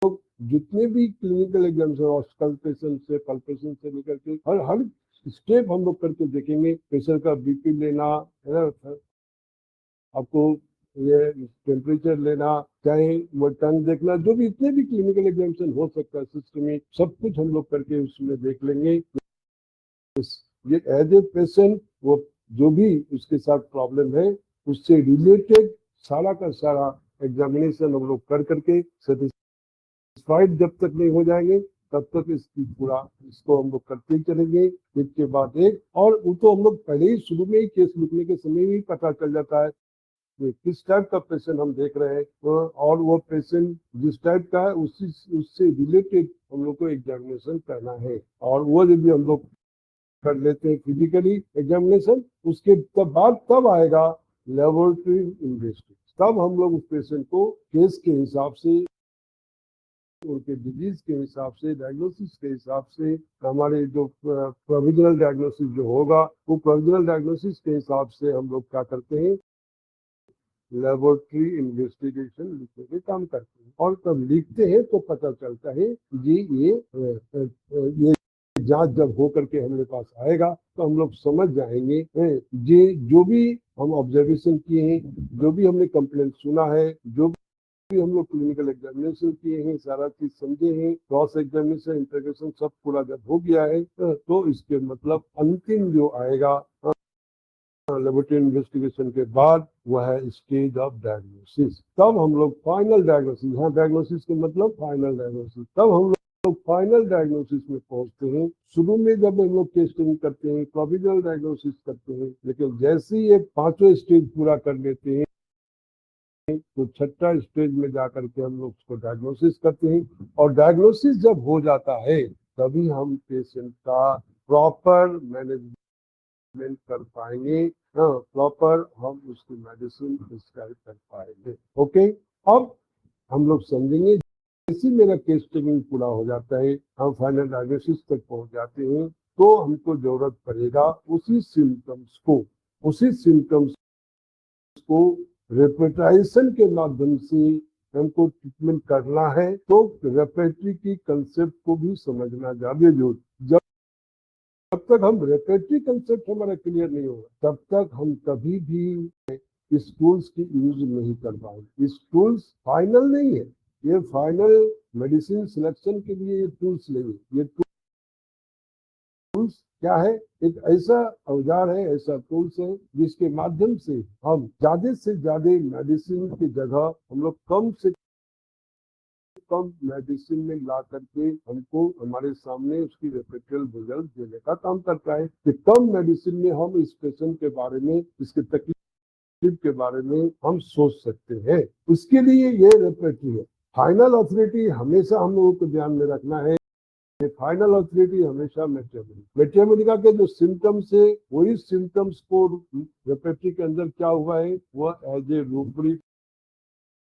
लोग जितने भी क्लिनिकल एग्जामिनेशन कल्पेशन से लेकर के हर स्टेप हम लोग करके देखेंगे। पेशेंट का बीपी लेना, आपको ये टेम्परेचर लेना, चाहे वो टंग देखना, जो भी इतने भी क्लिनिकल एग्जामिनेशन हो सकता है सिस्टम, सब कुछ हम लोग करके उसमें देख लेंगे। ये एज ए पेशेंट वो जो भी उसके साथ प्रॉब्लम है उससे रिलेटेड सारा का सारा एग्जामिनेशन हम लोग कर करके सेटिस्फाइड जब तक नहीं हो जाएंगे तब तक इसको हम लोग करते चलेंगे। एक के बाद एक, और वो तो हम लोग पहले ही शुरू में ही केस लिखने के समय ही पता चल जाता है कि किस टाइप का पेशेंट हम देख रहे हैं और वो पेशेंट जिस टाइप का है उससे रिलेटेड हम लोग को एग्जामिनेशन करना है। और वो यदि हम लोग कर लेते हैं फिजिकली एग्जामिनेशन, उसके बाद तब आएगा लेबोरेटरी इन्वेस्टिगेशन। तब हम लोग उस पेशेंट को केस के हिसाब से, उनके डिजीज के हिसाब से, डायग्नोसिस के हिसाब से, हमारे जो प्रोविजनल डायग्नोसिस जो होगा वो प्रोविजनल डायग्नोसिस के हिसाब से हम लोग क्या करते हैं लेबोरेटरी इन्वेस्टिगेशन लिखने के काम करते हैं। और तब लिखते हैं तो पता चलता है जी ये जांच जब हो करके हमारे पास आएगा तो हम लोग समझ जाएंगे ये जो भी हम ऑब्जर्वेशन किए हैं, जो भी हमने कंप्लेंट सुना है, जो भी हम लोग क्लिनिकल एग्जामिनेशन किए हैं, सारा चीज समझे हैं, क्रॉस एग्जामिनेशन इंटरोगेशन सब पूरा जब हो गया है तो इसके मतलब अंतिम जो आएगा लेबोरेटरी इन्वेस्टिगेशन के बाद वह है स्टेज ऑफ डायग्नोसिस। तब हम लोग फाइनल डायग्नोसिस, यहाँ डायग्नोसिस के मतलब फाइनल डायग्नोसिस, तब हम लोग फाइनल डायग्नोसिस में पहुंचते हैं। शुरू में जब हम लोग टेस्टिंग करते हैं, प्रोविजनल डायग्नोसिस करते हैं, लेकिन जैसे ही ये पांचों स्टेज पूरा कर लेते हैं तो छठा स्टेज में जाकर के हम लोग उसको डायग्नोसिस करते हैं। और डायग्नोसिस जब हो जाता है तभी हम पेशेंट का प्रॉपर मैनेजमेंट कर पाएंगे, प्रॉपर हम उसकी मेडिसिन प्रिस्क्राइब कर पाएंगे। ओके, अब हम लोग समझेंगे जैसे मेरा केस टेकिंग पूरा हो जाता है, हम फाइनल डायग्नोसिस तक पहुंच जाते हैं तो हमको जरूरत पड़ेगा उसी सिम्टम्स को रेपेटाइजेशन के माध्यम से हमको ट्रीटमेंट करना है। तो रेपेटरी की कंसेप्ट को भी समझना ज्यादा जरूरी। जब तक हम रेपेटरी कंसेप्ट हमारा क्लियर नहीं होगा तब तक हम कभी भी इस टूल्स की यूज नहीं कर पाएंगे। इस टूल्स फाइनल नहीं है, ये फाइनल मेडिसिन सिलेक्शन के लिए ये टूल्स नहीं है। ये टूल्स क्या है? एक ऐसा औजार है, ऐसा टूल्स है जिसके माध्यम से हम ज्यादा से ज्यादा मेडिसिन की जगह हम लोग कम से कम मेडिसिन में ला करके हमको हमारे सामने उसकी रेपेटल रिजल्ट देने का काम करता है कि कम मेडिसिन में हम इस पेशेंट के बारे में, इसके तकलीफ के बारे में हम सोच सकते हैं। उसके लिए ये रेपेटरी है। फाइनल अथॉरिटी हमेशा हम लोगों को ध्यान में रखना है, फाइनल अथॉरिटी हमेशा मेटेमेडिका के जो सिम्टम्स है वही सिम्टम्स को रेपेटरी के अंदर क्या हुआ है वह as a rubric,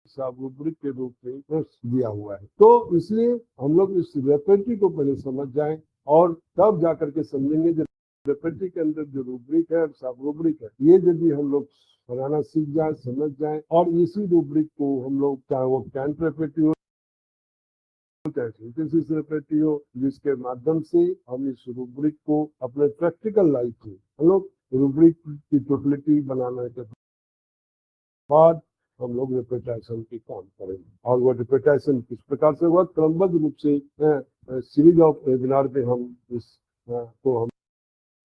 sub rubric के रूप में दिया हुआ है। तो इसलिए हम लोग इस रेपेटरी को पहले समझ जाएं और तब जाकर के समझेंगे जो रेपेटरी के अंदर जो रूब्रिक है और सब रूब्रिक है, ये यदि हम लोग बनाना सीख जाए, समझ जाए और इसी रूब्रिक को हम लोग चाहे वो कैंट रेपेटरी हो सिंथेसिस रेपेटरी हो, जिसके माध्यम से हम इस रूब्रिक को अपने प्रैक्टिकल लाइफ में हम लोग रूब्रिक की टोटलिटी बनाने के बाद हम लोग रेपेटाइजेशन की काम करेंगे। और वो रेपेटाइजेशन किस प्रकार से हुआ, क्रमबद्ध रूप से सीरीज ऑफ वेबिनार में हम इस को हम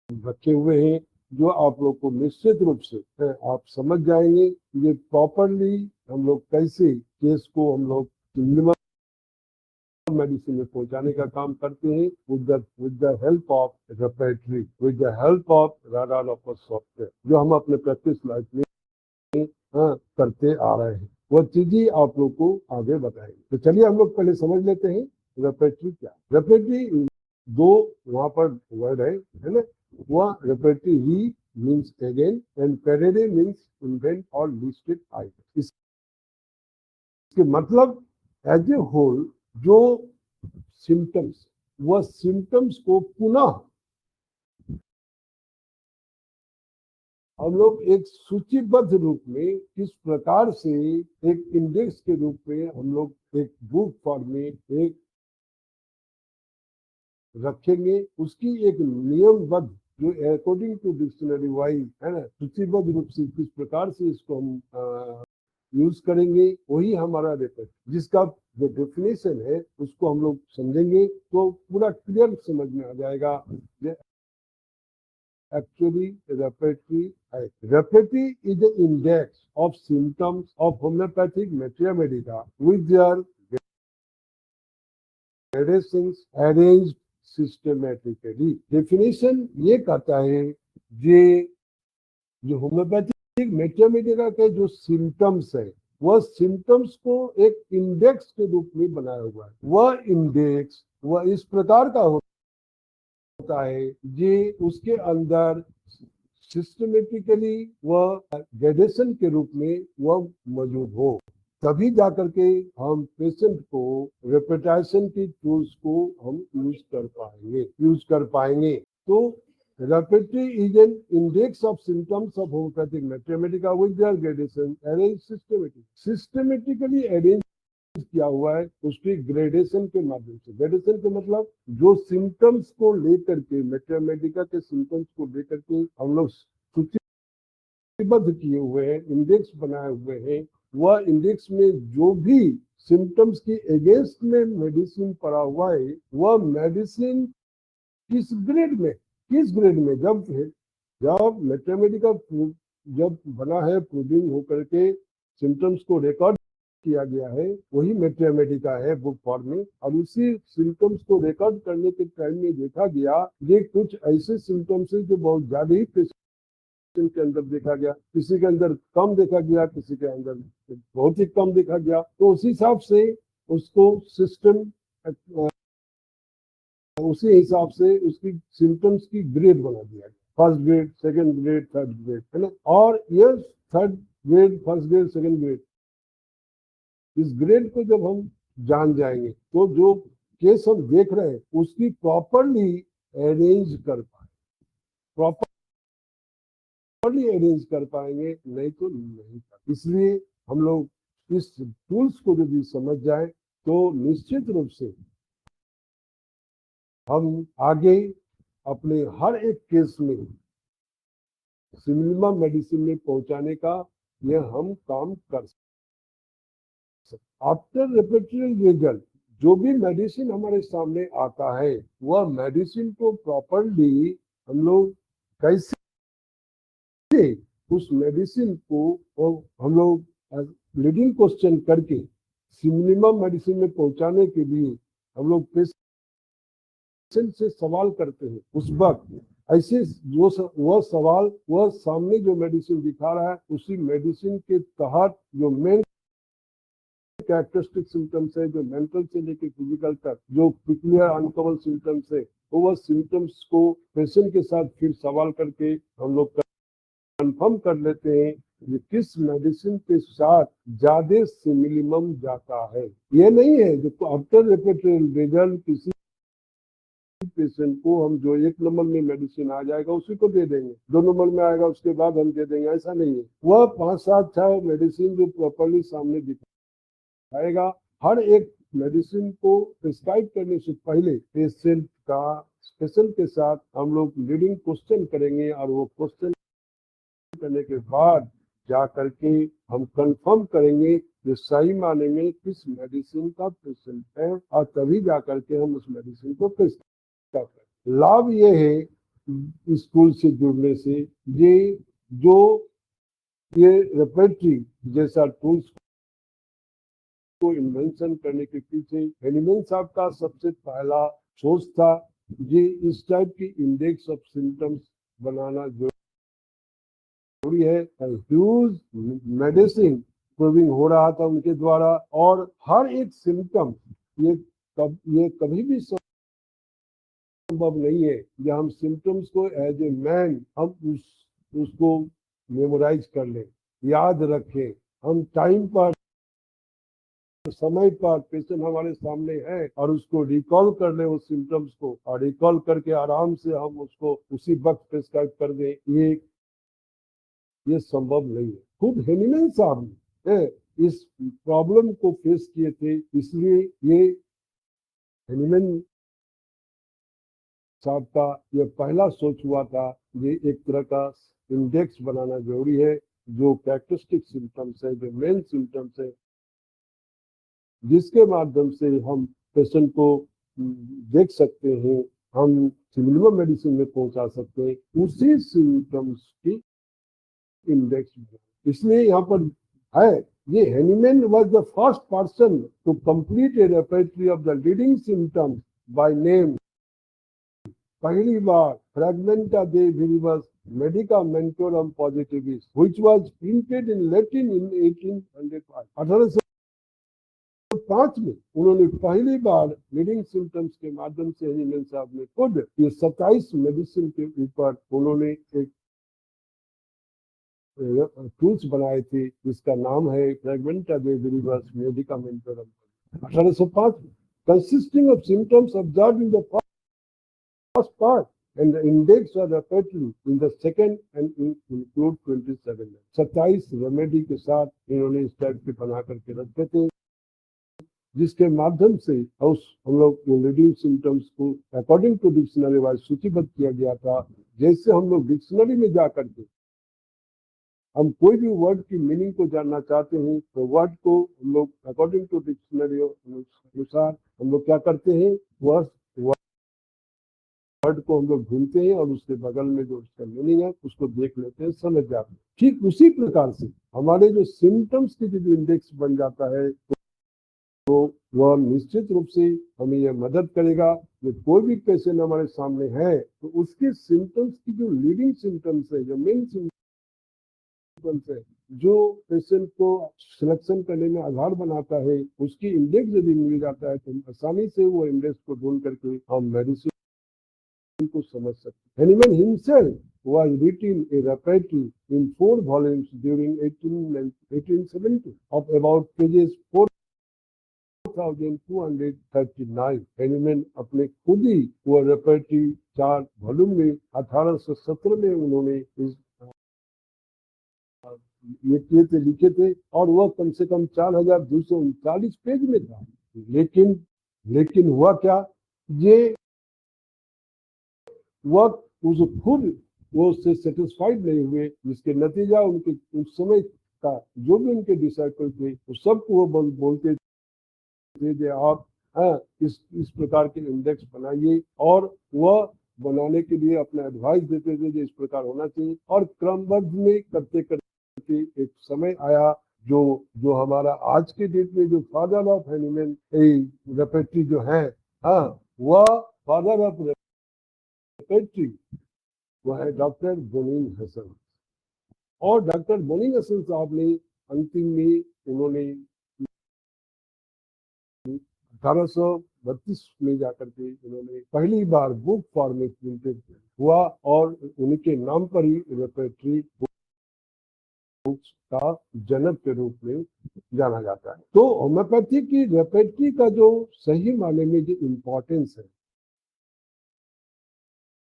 रखे हुए हैं, जो आप लोग को निश्चित रूप से आप समझ जाएंगे ये प्रॉपरली हम लोग कैसे केस को हम लोग मेडिसिन में पहुंचाने का काम करते हैं with the help of repertory, with the help of radar of software, जो हम अपने प्रैक्टिस लाइफ में करते आ रहे हैं। वो चीजें आप लोग को आगे बताएंगे। तो चलिए हम लोग पहले समझ लेते हैं रेपेटरी क्या। रेपेटरी दो वहां पर वर्ड है ना, वह repertory re means again and parade means invent or listed item. इसके मतलब एज ए होल जो सिम्टम्स, वह सिम्टम्स को पुनः हम लोग एक सूचीबद्ध रूप में किस प्रकार से एक इंडेक्स के रूप में हम लोग एक बुक फॉर्म में एक रखेंगे, उसकी एक नियमबद्ध जो अकॉर्डिंग टू डिक्शनरी वाइज है ना, सूचीबद्ध रूप से किस प्रकार से इसको हम यूज करेंगे, वही हमारा रेपेटरी, जिसका जो डेफिनेशन है उसको हम लोग समझेंगे तो पूरा क्लियर समझ में आ जाएगा। Actually, repertory is the index of symptoms of homeopathic materia medica with their gradations arranged systematically. Definition ये कहता है ये जो होम्योपैथिक मेटेरिया मेडिका के जो सिम्टम्स है वह सिम्टम्स को एक इंडेक्स के रूप में बनाया हुआ है। वह इंडेक्स वह इस प्रकार का होता है जी उसके अंदर सिस्टमेटिकली वह ग्रेडेशन के रूप में वह मौजूद हो, तभी जाकर के हम पेशेंट को रेपेटाइजेशन की टूल्स को हम यूज कर पाएंगे। तो Repertory is an index of symptoms of homeopathic mathematica with their gradation arranged systematically arranged किया हुआ है उसकी ग्रेडेशन के माध्यम से। ग्रेडेशन के मतलब जो सिम्टम्स को लेकर के मैथमेटिका के सिम्टम्स को लेकर के हम लोग सूचीबद्ध किए हुए हैं, इंडेक्स बनाए हुए हैं। वह इंडेक्स में जो भी सिम्टम्स की अगेंस्ट में मेडिसिन पड़ा हुआ है, वह मेडिसिन किस ग्रेड में जब मैथमेटिका जब बना है, प्रूविंग होकर के सिम्टम्स को रिकॉर्ड किया गया है, वही मैथमेटिका है बुक फॉर्म में। और उसी सिम्टम्स को रिकॉर्ड करने के टाइम में देखा गया ये कुछ ऐसे सिम्टम्स है जो बहुत ज्यादा ही पेशेंट के अंदर देखा गया, किसी के अंदर कम देखा गया, किसी के अंदर बहुत ही कम देखा गया। तो उसी हिसाब से उसको सिस्टम उसी हिसाब से उसकी सिम्टम्स की ग्रेड बना दिया गया, first grade, second grade, third grade, है ना। और ये third grade, first grade, second grade, इस ग्रेड को जब हम जान जाएंगे तो जो केस हम देख रहे हैं उसकी प्रॉपरली अरेंज कर पाएंगे, नहीं तो नहीं। इसलिए हम लोग इस टूल्स को यदि समझ जाए तो निश्चित रूप से हम आगे अपने हर एक केस में सिमिलिमा मेडिसिन में पहुंचाने का यह हम काम कर सकते। आफ्टर रेपेट्रियल रिजल्ट जो भी मेडिसिन हमारे सामने आता है, वह मेडिसिन को प्रॉपरली हम लोग कैसे उस मेडिसिन को हम लोग लीडिंग क्वेश्चन करके सिमिलिमा मेडिसिन में पहुंचाने के लिए हम लोग पेशेंट से सवाल करते हैं। उस वक्त ऐसे वह सवाल वह सामने जो मेडिसिन दिखा रहा है उसी मेडिसिन के तहत जो मेन कैरेक्टरिस्टिक सिम्टम्स है, जो मेंटल से लेकर फिजिकल तक जो पिक्युलियर अनकॉमन सिम्टम्स है, तो वह सिम्टम्स को पेशेंट के साथ फिर सवाल करके हम लोग कंफर्म कर लेते हैं कि किस मेडिसिन के साथ ज्यादा सिमिलिमम जाता है। ये नहीं है जो आफ्टर रेपेट्रियल रिजल्ट किसी पेशेंट को हम जो 1 नंबर में मेडिसिन आ जाएगा उसी को दे देंगे, 2 नंबर में आएगा उसके बाद हम दे देंगे, ऐसा नहीं है। वह 5-7 मेडिसिन जो प्रॉपरली सामने दिखाएगा। हर एक मेडिसिन को प्रिस्क्राइब करने से पहले पेशेंट के साथ हम लोग लीडिंग क्वेश्चन करेंगे और वो क्वेश्चन करने के बाद जा करके हम कंफर्म करेंगे कि सही माने में किस मेडिसिन का पेशेंट है, और तभी जा करके हम उस मेडिसिन को प्रिस्क्राइब करें। लाभ ये है स्कूल से जुड़ने से, ये रेपेट्री जैसा टूल्स को इन्वेंशन करने के पीछे हेनिमैन साहब का सबसे पहला सोच था। ये इस टाइप की इंडेक्स ऑफ सिम्टम्स बनाना जरूरी है। ह्यूज मेडिसिन प्रूविंग हो रहा था उनके द्वारा, और हर एक सिम्टम ये कभी भी संभव नहीं है कि हम सिम्टम्स को एज ए मैन हम उसको मेमोराइज कर लें, याद रखें। हम टाइम पर समय पर पेशेंट हमारे सामने है और उसको रिकॉल कर ले उस सिम्टम्स को, और रिकॉल करके आराम से हम उसको उसी वक्त प्रिस्क्राइब कर दें, ये संभव नहीं है। खुद हेनिमैन साहब ने इस प्रॉब्लम को फेस किए थे, इसलिए ये हेनिमैन साहब का यह पहला सोच हुआ था। ये एक तरह का इंडेक्स बनाना जरूरी है, जो कैरेक्टरिस्टिक सिम्टम्स है, जो मेन सिम्टम्स है, जिसके माध्यम से हम पेशेंट को देख सकते हैं, हम सिमिलिमा मेडिसिन में पहुंचा सकते हैं, उसी सिम्टम्स की इंडेक्स। इसलिए यहाँ पर है ये Hahnemann was the first person to complete a repertory of the leading symptoms by name. पहली बार Fragmenta de viribus medicamentorum positivis which was printed in Latin in 1805। 1805 में उन्होंने पहली बार लीडिंग सिम्टम्स के माध्यम से हेनिमैन साहब ने खुद ये 27 मेडिसिन के ऊपर उन्होंने एक टूल्स बनाए थे, जिसका नाम है फ्रैगमेंटा de viribus मेडिकामेंटोरम। 1805 consisting of symptoms observed in the first part and the index of repertory in the second and include 27. 27 remedy के साथ इन्होंने इस टाइप के बना करके रखे थे, जिसके माध्यम से हम लोग लीडिंग सिम्टम्स को अकॉर्डिंग टू डिक्शनरी वाइज सूचीबद्ध किया गया था। जैसे हम लोग डिक्शनरी में जा करके हम कोई भी वर्ड की मीनिंग को जानना चाहते हैं तो वर्ड को हम लोग अकॉर्डिंग टू डिक्शनरी अनुसार हम लोग क्या करते हैं, वह वर्ड को हम लोग ढूंढते हैं और उसके बगल में जो उसका मीनिंग है उसको देख लेते हैं, समझ जाते हैं। ठीक उसी प्रकार से हमारे जो सिम्टम्स की जो इंडेक्स बन जाता है तो वह निश्चित रूप से हमें यह मदद करेगा कि कोई भी पेशेंट हमारे सामने है तो उसके सिम्टम्स की जो लीडिंग सिम्टम्स है, जो मेन सिम्टम्स है, जो पेशेंट को सिलेक्शन करने में आधार बनाता है, उसकी इंडेक्स यदि मिल जाता है तो आसानी से वो इंडेक्स को ढूंढ करके हम मेडिसिन को समझ सकते हैं। Hahnemann himself was written a repertory in 4 volumes during 1870 of about pages 4239। Hahnemann अपने खुद ही वो रेपर्टरी 4 वॉल्यूम में 1817 में उन्होंने ये किए थे, लिखे थे और वह कम से कम 4239 पेज में था। लेकिन हुआ क्या, ये वक्त उस खुद वो उससे सेटिस्फाइड नहीं हुए, जिसके नतीजा उनके उस समय का जो भी उनके डिसाइपल थे वो सबको वो बोलते थे आप इस प्रकार के इंडेक्स बनाइए और वह बनाने के लिए अपना एडवाइस देते थे जो इस प्रकार होना चाहिए। और क्रमबद्ध में करते करते एक समय आया जो हमारा आज के डेट में जो फादर ऑफ हैनीमैन रेपर्टरी जो है, वह फादर ऑफ रेपर्टरी वह है डॉक्टर बोनिंग हसन। और डॉक्टर बोनिंग हसन साहब ने अंतिम में उन्होंने 1832 में जाकर के उन्होंने पहली बार बुक फॉर्मेट प्रिंटेड हुआ और उनके नाम पर ही रेपर्टरी बुक्स का जनक के रूप में जाना जाता है। तो होम्योपैथी की रेपर्टरी का जो सही माने में जो इम्पोर्टेंस है,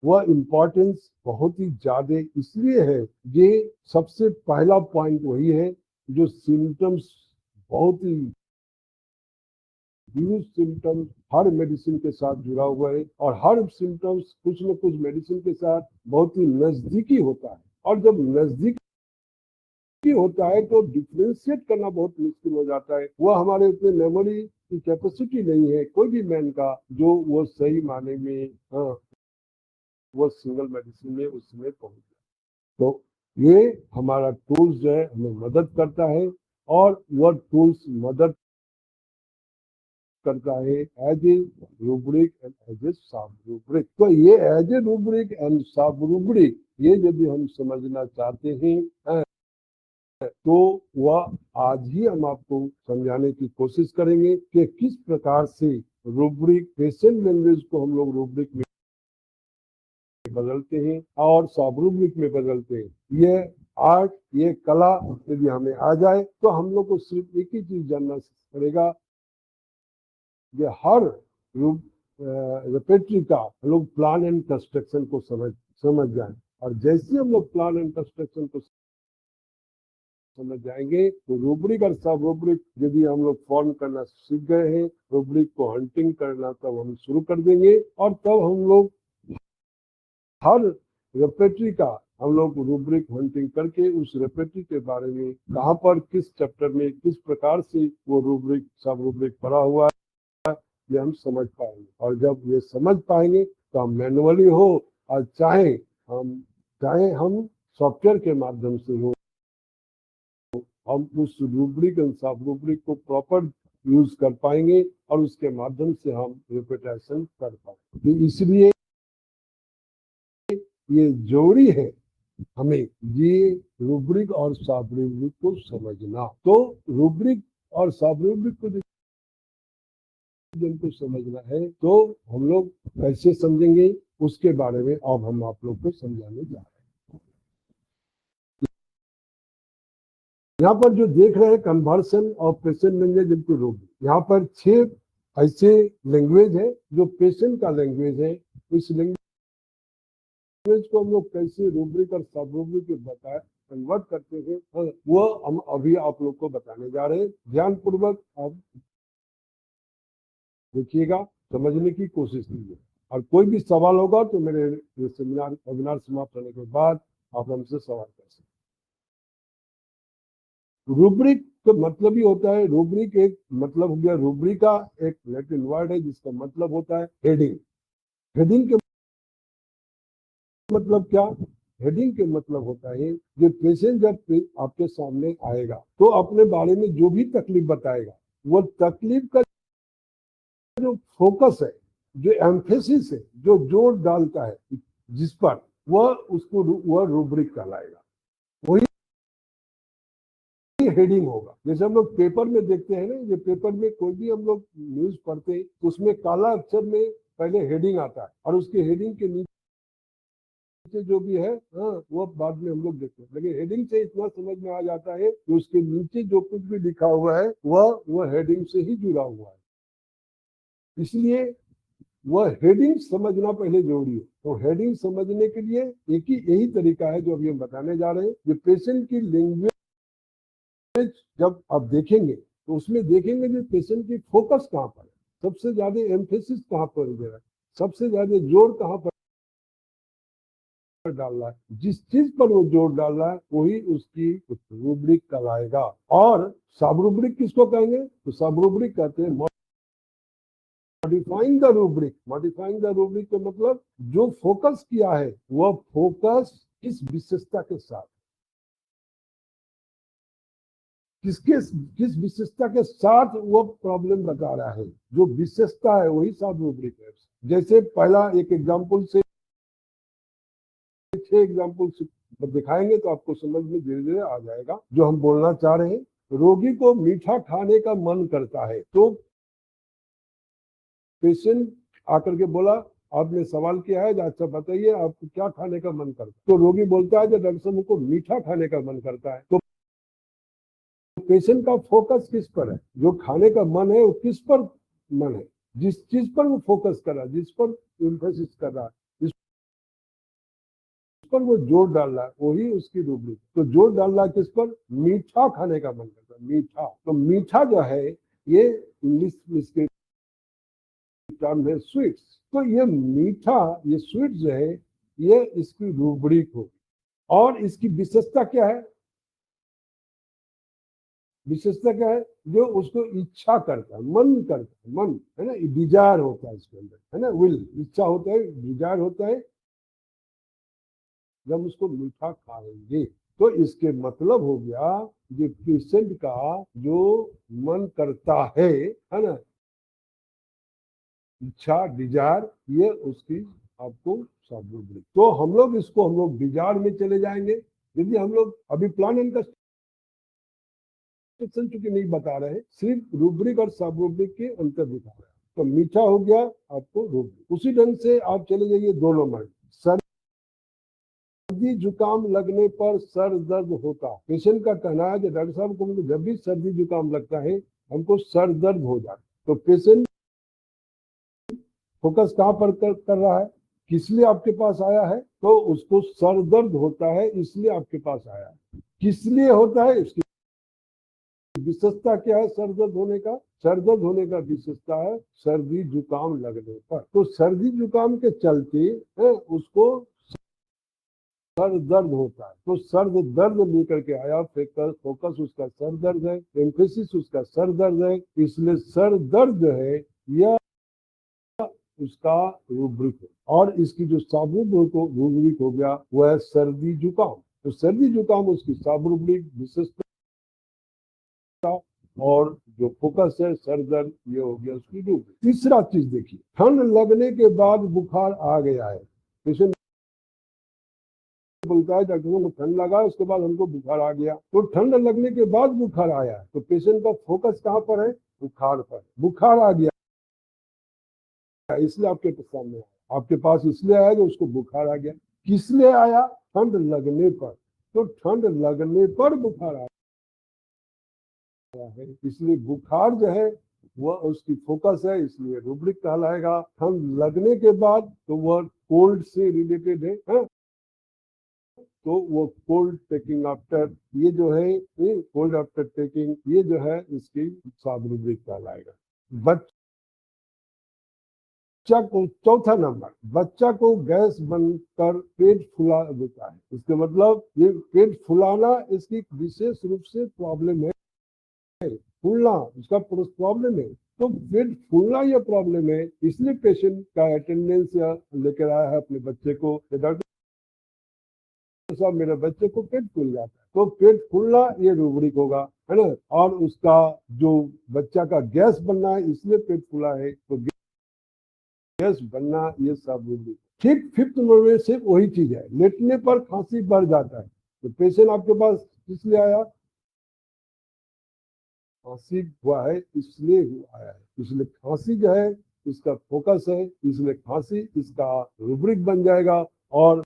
वह इम्पोर्टेंस बहुत ही ज्यादा इसलिए है, ये सबसे पहला पॉइंट वही है जो सिम्टम्स बहुत ही सिम्टम्स हर मेडिसिन के साथ जुड़ा हुआ है और हर सिम्टम्स कुछ न कुछ मेडिसिन के साथ बहुत ही नजदीकी होता है। और जब नजदीकी होता है तो डिफ्रेंशिएट करना बहुत मुश्किल हो जाता है। वह हमारे उतने मेमोरी की कैपेसिटी नहीं है कोई भी मैन का जो वो सही माने में वो सिंगल मेडिसिन में उस समय पहुंच जाए। तो ये हमारा टूल्स जो है हमें मदद करता है और वह टूल्स मदद करता है as a rubric and as a sub rubric. तो ये as a rubric and sub rubric ये यदि हम समझना चाहते हैं तो वह आज ही हम आपको समझाने की कोशिश करेंगे कि किस प्रकार से रूब्रिक पेशेंट लैंग्वेज को हम लोग रूब्रिक में बदलते हैं और सब रूब्रिक में बदलते हैं। ये आर्ट, ये कला यदि हमें आ जाए तो हम लोग को सिर्फ एक ही चीज जानना पड़ेगा, ये हर रेपर्टरी का हम लोग प्लान एंड कंस्ट्रक्शन को समझ जाएं। और जैसे हम लोग प्लान एंड कंस्ट्रक्शन को समझ जाएंगे तो रूब्रिक और सब रूब्रिक यदि हम लोग फॉर्म करना सीख गए हैं, रूब्रिक को हंटिंग करना तब हम शुरू कर देंगे और तब हम लोग हर रेपर्टरी का हम लोग रूब्रिक हंटिंग करके उस रेपर्टरी के बारे में कहाँ पर किस चैप्टर में किस प्रकार से वो रूब्रिक सब रूब्रिक पढ़ा हुआ है ये हम समझ पाएंगे। और जब ये समझ पाएंगे तो हम मैनुअली हो और चाहे हम सॉफ्टवेयर के माध्यम से हो, हम उस रूब्रिक एंड सब रूब्रिक को प्रॉपर यूज कर पाएंगे और उसके माध्यम से हम रिपीटेशन कर पाएंगे। इसलिए ये जरूरी है हमें ये रूब्रिक और सब रूब्रिक को समझना। तो रूब्रिक और सब रूब्रिक को जिनको समझना है तो हम लोग कैसे समझेंगे उसके बारे में अब हम आप लोग को समझाने जा रहे हैं। यहाँ पर जो देख रहे हैं conversion of patient language into rubric, यहाँ पर 6 ऐसे लैंग्वेज है जो पेशेंट का लैंग्वेज है। इस लैंग्वेज लैंग्वेज को हम लोग कैसे रूब्रिक और सब रूब्रिक के बताए कन्वर्ट करते हैं, वो हम अभी आप लोग को बताने जा रहे हैं। ध्यान पूर्वक आप देखिएगा, समझने की कोशिश कीजिए, और कोई भी सवाल होगा तो मेरे सेमिनार वेबिनार समाप्त होने के बाद आप हमसे सवाल कर सकते हैं। रूब्रिक का मतलब ही होता है, रूब्रिक एक मतलब हो गया, रूब्रिका एक लैटिन वर्ड है जिसका मतलब होता है हेडिंग। हेडिंग के मतलब क्या? हेडिंग के मतलब होता है जो पेशेंट जब आपके सामने आएगा तो अपने बारे में जो भी तकलीफ बताएगा, वो तकलीफ का जो फोकस है, जो एम्फेसिस है, जो जोर डालता है जिस पर, वह रूब्रिक कहलाएगा, वही हेडिंग होगा। जैसे हम लोग पेपर में देखते हैं ना, ये पेपर में कोई भी हम लोग न्यूज पढ़ते हैं तो उसमें काला अक्षर में पहले हेडिंग आता है, और उसके हेडिंग के नीचे जो भी है वो बाद में हम लोग देखते हैं, लेकिन हेडिंग से इतना समझ में आ जाता है कि उसके नीचे जो कुछ भी लिखा हुआ है वह हेडिंग से ही जुड़ा हुआ है। इसलिए वह हेडिंग समझना पहले जरूरी है। तो हेडिंग समझने के लिए यही तरीका है जो अभी हम बताने जा रहे हैं। जो पेशेंट की लैंग्वेज जब आप देखेंगे तो उसमें देखेंगे कि पेशेंट की फोकस कहाँ पर है, सबसे ज्यादा एम्फेसिस कहाँ पर दे रहा है, सबसे ज्यादा जोर कहाँ पर डाल रहा है, जिस चीज पर वो जोर डाल रहा है वही उसकी रूब्रिक कहलाएगा। और सब रूब्रिक किसको कहेंगे? तो सब रूब्रिक कहते हैं modifying the rubric. Modifying the rubric का मतलब जो फोकस किया है वह फोकस किस विशेषता के साथ, किस विशेषता के साथ वो प्रॉब्लम बता रहा है, जो विशेषता है वही सब रूब्रिक है। जैसे पहला एक एग्जांपल से 6 एग्जांपल दिखाएंगे तो आपको समझ में धीरे धीरे आ जाएगा जो हम बोलना चाह रहे हैं। रोगी को मीठा खाने का मन करता है, तो पेशेंट आकर के बोला, आपने सवाल किया है, अच्छा बताइए आपको क्या खाने का मन करता है? तो रोगी बोलता है डॉक्टर साहब मुझको मीठा खाने का मन करता है। तो पेशेंट का फोकस किस पर है? जो खाने का मन है वो किस पर मन है, जिस चीज पर वो फोकस कर रहा है, जिस पर इम्फेसिस कर रहा है, जिस पर वो जोर डाल रहा है वही उसकी रूब्रिक। तो जोर डाल रहा है किस पर? मीठा खाने का मन करता है, मीठा। तो मीठा जो है ये इंग्लिश इसके टर्म है स्वीट्स। तो ये मीठा, ये स्वीट जो है ये इसकी रूब्रिक होगी। और इसकी विशेषता क्या है? विशेषता क्या है? जो उसको इच्छा करता है, मन करता है, मन है ना, डिजायर होता है इसके अंदर, है ना, विल, इच्छा होता है, डिजायर होता है जब उसको मीठा खाएंगे। तो इसके मतलब हो गया जो पेशेंट का जो मन करता है ना, इच्छा, डिजायर, ये उसकी आपको सब रूब्रिक। तो हम लोग डिजायर में चले जाएंगे। यदि हम लोग अभी प्लान एंड चूंकि नहीं बता रहे, सिर्फ रूब्रिक और सब रूब्रिक के अंतर दिखा रहे हैं। तो मीठा हो गया आपको रूब्रिक। उसी ढंग से आप चले जाइए 2 नंबर, सर्दी जुकाम लगने पर सर दर्द होता। पेशेंट का कहना है कि डॉक्टर साहब को जब भी सर्दी जुकाम लगता है हमको सर दर्द हो जाता। तो पेशेंट फोकस कहाँ पर कर रहा है, किस लिए आपके पास आया है? तो उसको सर दर्द होता है इसलिए आपके पास आया है। किस लिए होता है, इसकी विशेषता क्या है? सर दर्द होने का, सर दर्द होने का विशेषता है सर्दी जुकाम लगने पर। तो सर्दी जुकाम के चलते उसको सर दर्द होता है। तो सर दर्द लेकर के आया, फोकस उसका सर दर्द है, एम्फेसिस उसका सर दर्द है, इसलिए सर दर्द जो है यह उसका रूब्रिक है। और इसकी जो सब रूब्रिक हो गया वह है सर्दी जुकाम। तो सर्दी जुकाम उसकी सब रूब्रिक विशेषता, और जो फोकस है सर दर्द, ये हो गया उसकी रूब्रिक। तीसरा चीज देखिए, ठंड लगने के बाद बुखार आ गया है। पेशेंट बोलता है डॉक्टर को ठंड लगा, उसके बाद हमको बुखार आ गया। तो ठंड लगने के बाद बुखार आया है, तो पेशेंट का फोकस कहाँ पर है? बुखार पर। बुखार आ गया इसलिए आपके सामने आया, आपके पास इसलिए आया कि उसको बुखार आ गया। किस लिए आया? ठंड लगने पर। तो ठंड लगने पर बुखार आया है, इसलिए बुखार जो है वह उसकी फोकस है, इसलिए रूब्रिक कहलाएगा। ठंड लगने के बाद तो वह कोल्ड से रिलेटेड है, तो वो कोल्ड टेकिंग आफ्टर, ये जो है कोल्ड आफ्टर टेकिंग, ये जो है इसकी सब रूब्रिक कहलाएगा। बच्चा को, चौथा नंबर, बच्चा को गैस बनकर पेट फुला देता है। इसका मतलब ये पेट फुलाना इसकी विशेष रूप से प्रॉब्लम है, फूलना इसका प्रॉब्लम है। तो पेट फूलना यह प्रॉब्लम है, इसलिए पेशेंट का अटेंडेंस लेकर आया है अपने बच्चे को, डॉक्टर साहब मेरे बच्चे को पेट फूल जाता है। तो पेट फूलना ये रूब्रिक होगा, है ना। और उसका जो बच्चा का गैस बनना है इसलिए पेट फूला है, तो गैस बनना ये सब रूब्रिक। ठीक फिफ्थ नंबर में सिर्फ वही चीज है, लेटने पर खांसी बढ़ जाता है। तो पेशेंट आपके पास इसलिए आया, खांसी हुआ है इसलिए आया है, इसलिए खांसी जो है इसका फोकस है, इसलिए खांसी इसका रूब्रिक बन जाएगा। और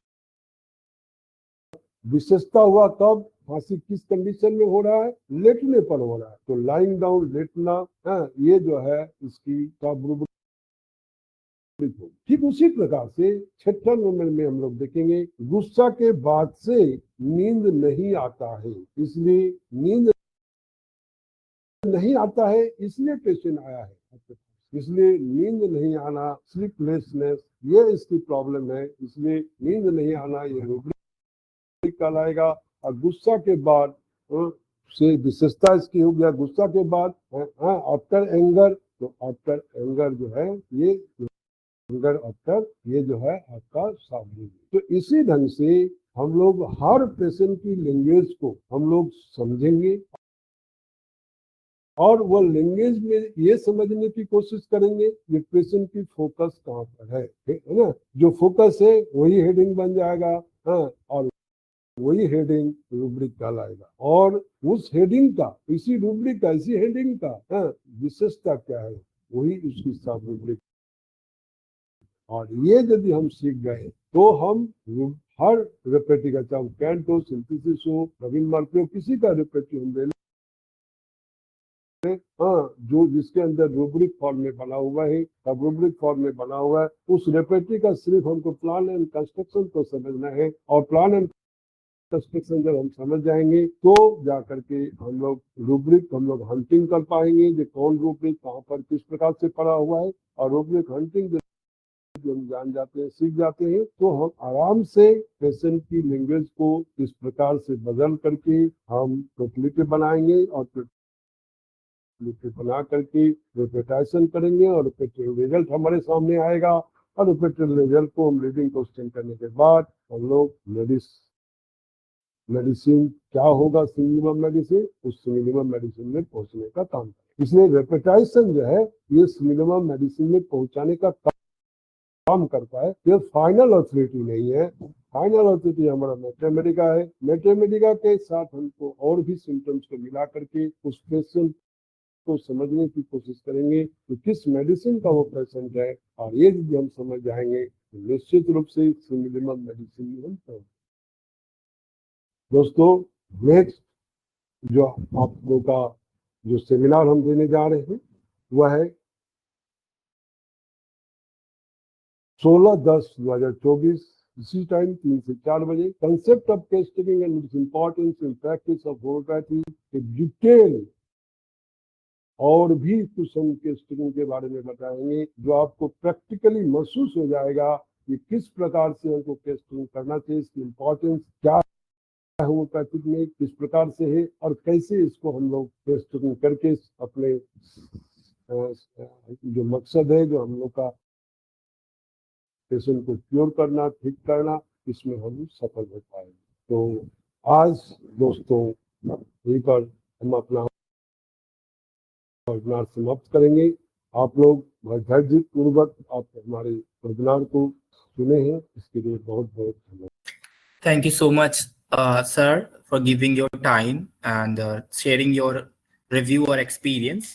विशेषता हुआ कब, खांसी किस कंडीशन में हो रहा है, लेटने पर हो रहा है, तो लाइंग डाउन लेटना है, ये जो है इसकी सब रूब्रिक। ठीक उसी प्रकार से छठा नंबर में हम लोग देखेंगे, गुस्सा के बाद से नींद नहीं आता है, इसलिए नींद नहीं आता है इसलिए पेशेंट आया है, इसलिए नींद नहीं आना, स्लीपलेसनेस, ये इसकी प्रॉब्लम है, इसलिए नींद नहीं आना ये रूब्रिक कहलाएगा। और गुस्सा के बाद से विशेषता इसकी हो गया, गुस्सा के बाद आफ्टर एंगर, तो आफ्टर एंगर जो है ये एंगर आफ्टर, ये जो है आपका सावधानी। तो इसी ढंग से हम लोग हर पेशेंट की लैंग्वेज को हम लोग समझेंगे और वो लैंग्वेज में ये समझने की कोशिश करेंगे कि पेशेंट की फोकस कहाँ पर है ना। जो फोकस है वही हेडिंग बन जाएगा, और वही हेडिंग रूब्रिक कहलाएगा। और उस हेडिंग का, इसी रूब्रिक का, इसी हेडिंग का विशेषता क्या है, वही उसकी सब रूब्रिक। और ये यदि हम सीख गए तो हम हर रेपेटिव, चाहे कैंट हो, सिंथेसिस हो, नवीन मार्के हो, किसी का रेपेटिव हम ले, जो जिसके अंदर रूब्रिक फॉर्म में बना हुआ है, सब रूब्रिक फॉर्म में बना हुआ है, उस रेपेटिव का सिर्फ हमको प्लान एंड कंस्ट्रक्शन को समझना है। और प्लान एंड कंस्ट्रक्शन जब हम समझ जाएंगे तो जाकर के हम लोग रूब्रिक हम लोग हंटिंग कर पाएंगे, जो कौन रूब्रिक कहाँ पर किस प्रकार से पड़ा हुआ है। और रूब्रिक हंटिंग जो हम जान जाते हैं, सीख जाते हैं, तो हम आराम से पेशेंट की लैंग्वेज को इस प्रकार से बदल करके हम टोटलिटी बनाएंगे और बना करके रिपीटेशन करेंगे और रिपीटेड रिजल्ट हमारे सामने आएगा। और रिपीटेड रिजल्ट को हम रीडिंग क्वेश्चन करने के बाद हम लोग मेडिसिन क्या होगा, मिनिमम मेडिसिन, उस मिनिमम मेडिसिन में पहुंचने का काम करें। इसलिए रेपिटेशन जो है ये मिनिमम मेडिसिन में पहुंचाने का काम करता है। ये फाइनल अथॉरिटी नहीं है, फाइनल अथॉरिटी हमारा मैथमेटिका है। मैथमेटिका के साथ हमको और भी सिम्टम्स को मिला करके उस पेशेंट को समझने की कोशिश करेंगे कि किस मेडिसिन का वो पेशेंट है। और ये यदि हम समझ जाएंगे तो निश्चित रूप से मिनिमम मेडिसिन में हम पहुंच। दोस्तों, नेक्स्ट जो आप लोगों का जो सेमिनार हम देने जा रहे हैं वह है 16/10/2024, इसी टाइम 3 से 4 बजे। Concept of case taking and its importance in practice of homeopathy के डिटेल और भी कुछ हम केस टेकिंग के बारे में बताएंगे, जो आपको प्रैक्टिकली महसूस हो जाएगा कि किस प्रकार से हमको केस टेकिंग करना चाहिए, इसकी इम्पोर्टेंस क्या है होम्योपैथिक में, किस प्रकार से है और कैसे इसको हम लोग केस टेकिंग करके अपने जो मकसद है, जो हम लोग का पेशेंट को क्योर करना, ठीक करना, इसमें हम सफल हो पाएंगे। तो आज दोस्तों यहीं पर हम अपना वेबिनार समाप्त करेंगे। आप लोग धैर्य पूर्वक आप हमारे वेबिनार को सुने हैं, इसके लिए बहुत बहुत धन्यवाद। Thank you so much, sir, for giving your time and sharing your review or experience.